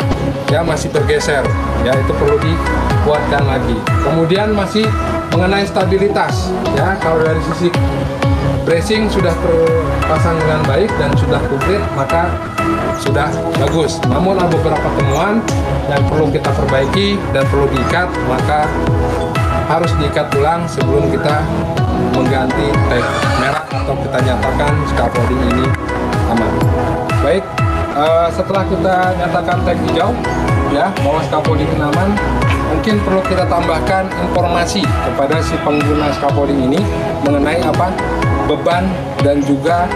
ya, masih bergeser ya, itu perlu dikuatkan lagi. Kemudian masih mengenai stabilitas ya, kalau dari sisi bracing sudah terpasang dengan baik dan sudah komplit, maka sudah bagus. Namun ada beberapa temuan yang perlu kita perbaiki dan perlu diikat, maka harus diikat ulang sebelum kita mengganti tag merah atau kita nyatakan scaffolding ini aman. Baik, setelah kita nyatakan tag hijau ya bahwa scaffolding ini aman, mungkin perlu kita tambahkan informasi kepada si pengguna scaffolding ini mengenai apa beban dan juga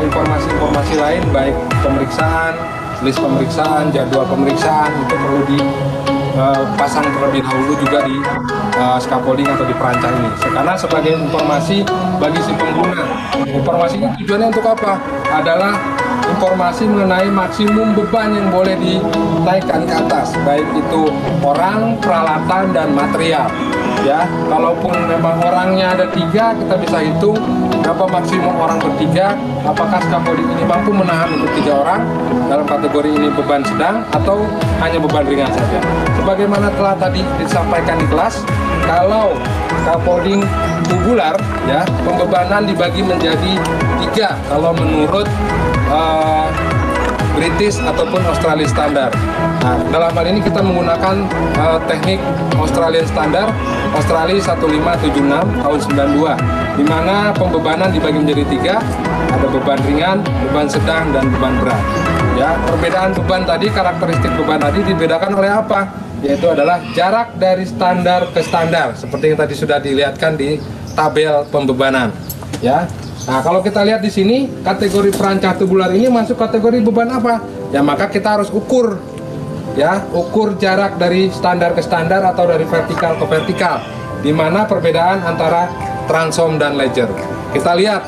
informasi-informasi lain baik pemeriksaan, list pemeriksaan, jadwal pemeriksaan, itu perlu dipasang terlebih dahulu juga di scaffolding atau di perancang ini. Karena sebagai informasi bagi si pengguna. Informasi ini tujuannya untuk apa? Adalah informasi mengenai maksimum beban yang boleh dinaikkan ke atas, baik itu orang, peralatan, dan material. ya. Kalaupun memang orangnya ada 3, kita bisa hitung berapa maksimum orang bertiga, apakah scaffolding ini mampu menahan untuk 3 orang dalam kategori ini beban sedang atau hanya beban ringan saja. Sebagaimana telah tadi disampaikan di kelas, kalau scaffolding tubular, ya, pembebanan dibagi menjadi 3 kalau menurut British ataupun Australian Standard. Nah, dalam hal ini kita menggunakan teknik Australian Standard Australia 1576 tahun 92, di mana pembebanan dibagi menjadi 3, ada beban ringan, beban sedang, dan beban berat. Ya, perbedaan beban tadi, karakteristik beban tadi dibedakan oleh apa? Yaitu adalah jarak dari standar ke standar, seperti yang tadi sudah dilihatkan di tabel pembebanan. Ya. Nah, kalau kita lihat di sini, kategori perancah tubular ini masuk kategori beban apa? Ya, maka kita harus ukur, ya, ukur jarak dari standar ke standar atau dari vertikal ke vertikal, di mana perbedaan antara transom dan ledger. Kita lihat,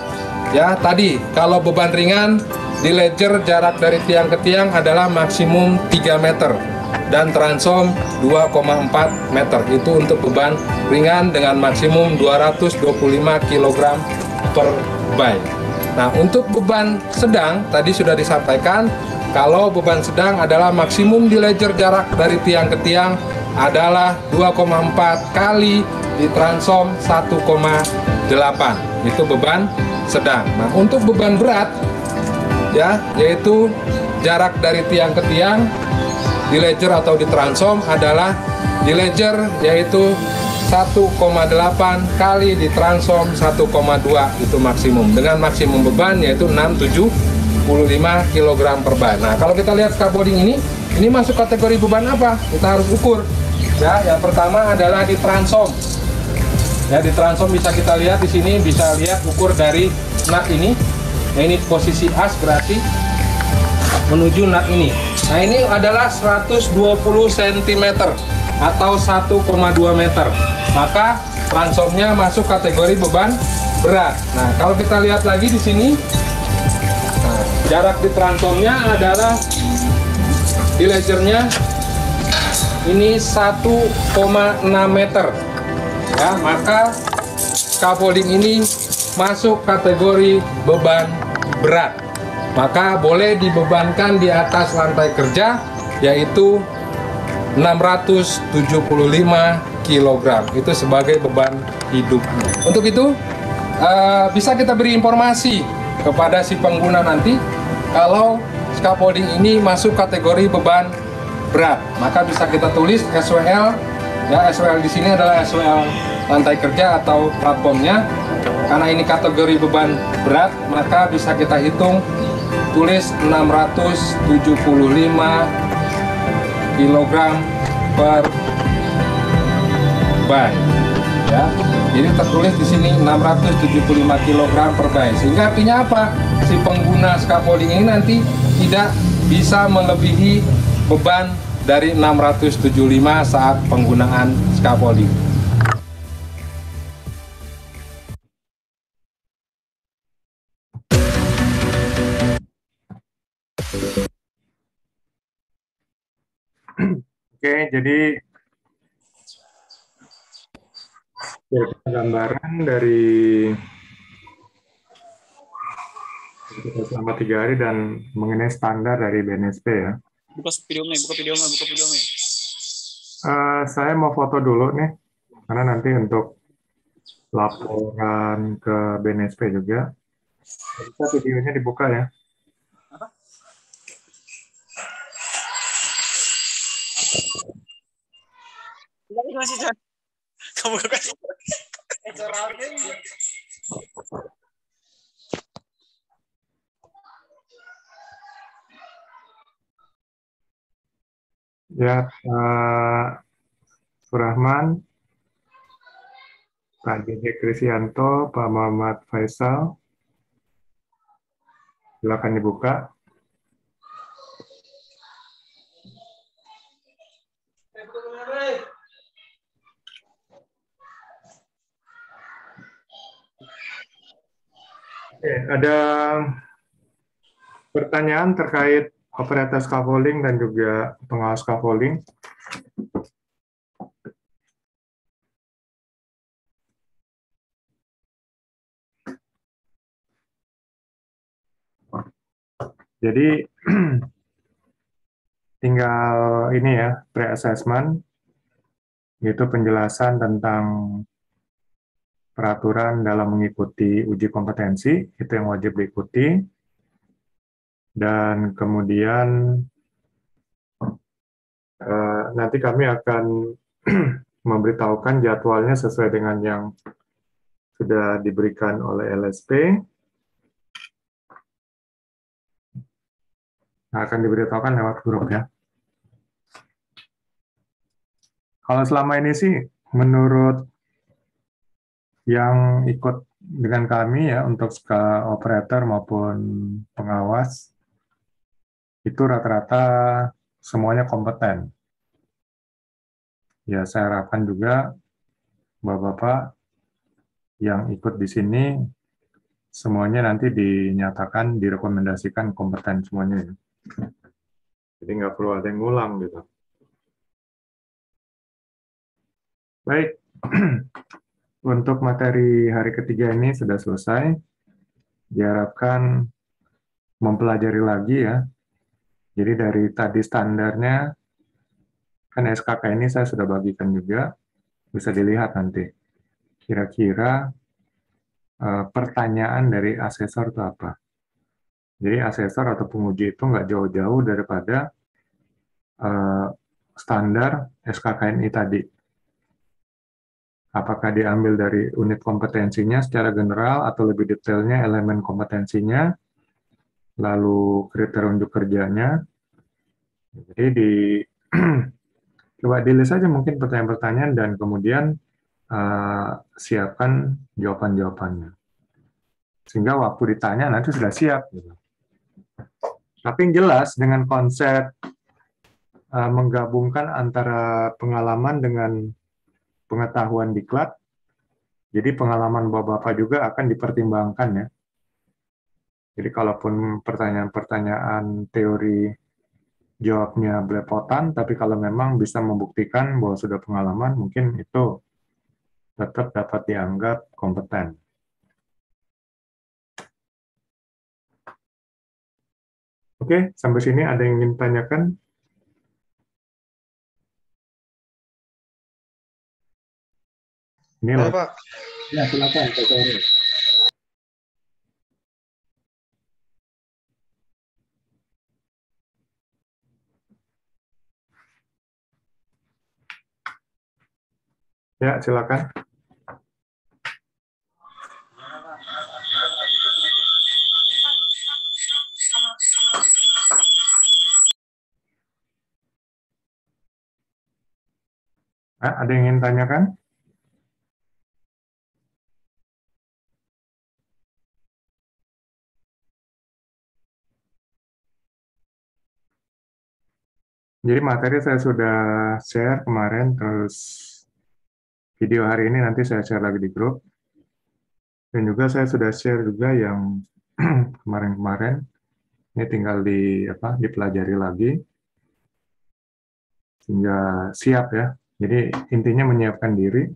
ya, tadi kalau beban ringan di ledger jarak dari tiang ke tiang adalah maksimum 3 meter dan transom 2,4 meter. Itu untuk beban ringan dengan maksimum 225 kg per bay. Nah, untuk beban sedang tadi sudah disampaikan, kalau beban sedang adalah maksimum di ledger jarak dari tiang ke tiang adalah 2,4 kali di transom 1,8. Itu beban sedang. Nah, untuk beban berat, ya, yaitu jarak dari tiang ke tiang di ledger atau di transom adalah di ledger yaitu 1,8 kali di transom 1,2, itu maksimum, dengan maksimum beban yaitu 675 kg per bay. Nah, kalau kita lihat scaffolding ini masuk kategori beban apa? Kita harus ukur. Ya, yang pertama adalah di transom. Ya, di transom bisa kita lihat di sini, bisa lihat ukur dari nut ini. Nah, ini posisi as berarti menuju nut ini. Nah, ini adalah 120 cm atau 1,2 meter. Maka transomnya masuk kategori beban berat. Nah, kalau kita lihat lagi di sini, nah, jarak di transomnya adalah di ledgernya ini 1,6 meter. Ya, maka scaffolding ini masuk kategori beban berat. Maka boleh dibebankan di atas lantai kerja, yaitu 675 kg. Itu sebagai beban hidup. Untuk itu bisa kita beri informasi kepada si pengguna nanti kalau scaffolding ini masuk kategori beban berat, maka bisa kita tulis SWL. Ya, SWL di sini adalah SWL lantai kerja atau platformnya. Karena ini kategori beban berat, maka bisa kita hitung, tulis 675 kg per bay. Ya, jadi tertulis di sini 675 kg per bay. Sehingga artinya apa? Si pengguna scaffolding ini nanti tidak bisa melebihi beban dari 675 saat penggunaan scaffolding. Oke, jadi gambaran dari kita selama 3 hari dan mengenai standar dari BNSP ya. Buka video nih. Saya mau foto dulu nih, karena nanti untuk laporan ke BNSP juga. Bisa videonya dibuka ya. Kamu kasih. Ya, Pak Surahman, Pak JJ Krisianto, Pak Muhammad Faisal, silakan dibuka. Oke, ada pertanyaan terkait operator scaffolding dan juga pengawas scaffolding. Jadi tinggal ini ya, pre-assessment, yaitu penjelasan tentang peraturan dalam mengikuti uji kompetensi, itu yang wajib diikuti. Dan kemudian nanti kami akan memberitahukan jadwalnya sesuai dengan yang sudah diberikan oleh LSP. Nah, akan diberitahukan lewat grup ya. Kalau selama ini sih, menurut yang ikut dengan kami ya, untuk skala operator maupun pengawas, itu rata-rata semuanya kompeten. Ya, saya harapkan juga Bapak-Bapak yang ikut di sini, semuanya nanti dinyatakan, direkomendasikan kompeten semuanya. Jadi nggak perlu ada yang ngulang gitu. Baik, untuk materi hari ketiga ini sudah selesai. Diharapkan mempelajari lagi ya. Jadi dari tadi standarnya, kan SKK ini saya sudah bagikan juga, bisa dilihat nanti. Kira-kira pertanyaan dari asesor itu apa. Jadi asesor atau penguji itu nggak jauh-jauh daripada standar SKKNI tadi. Apakah diambil dari unit kompetensinya secara general atau lebih detailnya elemen kompetensinya, lalu kriteria unjuk kerjanya. Jadi coba dilihat saja mungkin pertanyaan-pertanyaan dan kemudian siapkan jawaban-jawabannya. Sehingga waktu ditanya nanti sudah siap. Gitu. Tapi yang jelas dengan konsep menggabungkan antara pengalaman dengan pengetahuan diklat, jadi pengalaman Bapak-Bapak juga akan dipertimbangkan ya. Jadi kalaupun pertanyaan-pertanyaan teori jawabnya belepotan, tapi kalau memang bisa membuktikan bahwa sudah pengalaman, mungkin itu tetap dapat dianggap kompeten. Oke, sampai sini ada yang ingin tanyakan? Ini Halo, Pak. Ya, silakan, Pak Syahril. Ya, silakan. Ada yang ingin tanyakan? Jadi materi saya sudah share kemarin, terus video hari ini nanti saya share lagi di grup. Dan juga saya sudah share juga yang kemarin-kemarin. Ini tinggal dipelajari lagi. Sehingga siap ya. Jadi intinya menyiapkan diri.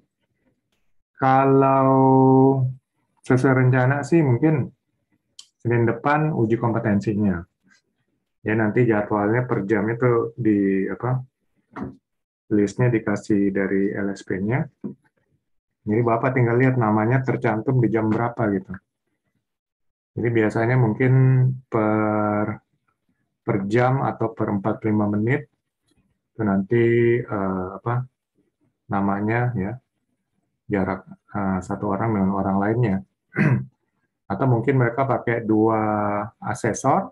Kalau sesuai rencana sih mungkin Senin depan uji kompetensinya. Ya nanti jadwalnya per jam itu listnya dikasih dari LSP-nya. Jadi Bapak tinggal lihat namanya tercantum di jam berapa gitu. Jadi biasanya mungkin per jam atau per 45 menit itu nanti namanya ya jarak satu orang dengan orang lainnya. Atau mungkin mereka pakai 2 asesor,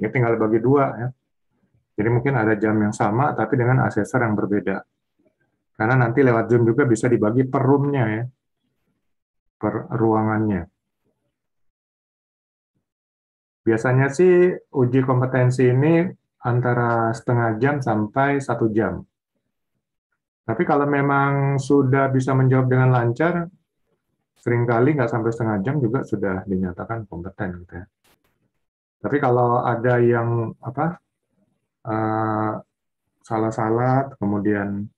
ya tinggal bagi 2 ya. Jadi mungkin ada jam yang sama tapi dengan asesor yang berbeda. Karena nanti lewat Zoom juga bisa dibagi per room-nya ya, per ruangannya. Biasanya sih uji kompetensi ini antara setengah jam sampai 1 jam. Tapi kalau memang sudah bisa menjawab dengan lancar, seringkali nggak sampai setengah jam juga sudah dinyatakan kompeten gitu ya. Tapi kalau ada yang salah-salah, kemudian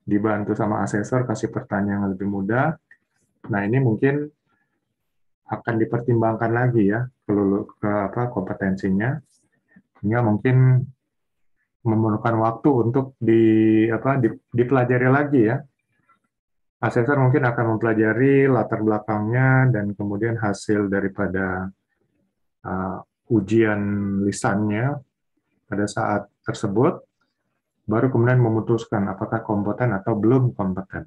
dibantu sama asesor kasih pertanyaan yang lebih mudah, nah ini mungkin akan dipertimbangkan lagi ya kompetensinya, sehingga mungkin memerlukan waktu untuk dipelajari lagi ya. Asesor mungkin akan mempelajari latar belakangnya dan kemudian hasil daripada ujian lisannya pada saat tersebut, baru kemudian memutuskan apakah kompeten atau belum kompeten.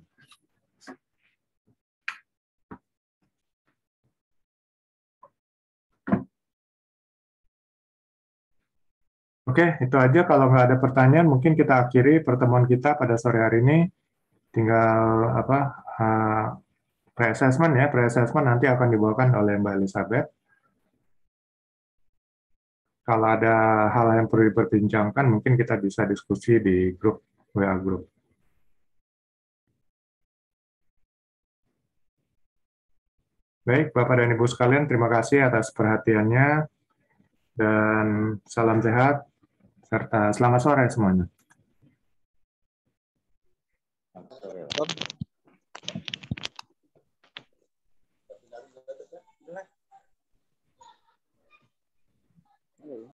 Oke, itu aja. Kalau nggak ada pertanyaan, mungkin kita akhiri pertemuan kita pada sore hari ini. Tinggal pre-assessment ya. Pre-assessment nanti akan dibawakan oleh Mbak Elizabeth. Kalau ada hal yang perlu diperbincangkan, mungkin kita bisa diskusi di grup WA Group. Baik, Bapak dan Ibu sekalian, terima kasih atas perhatiannya, dan salam sehat, serta selamat sore semuanya.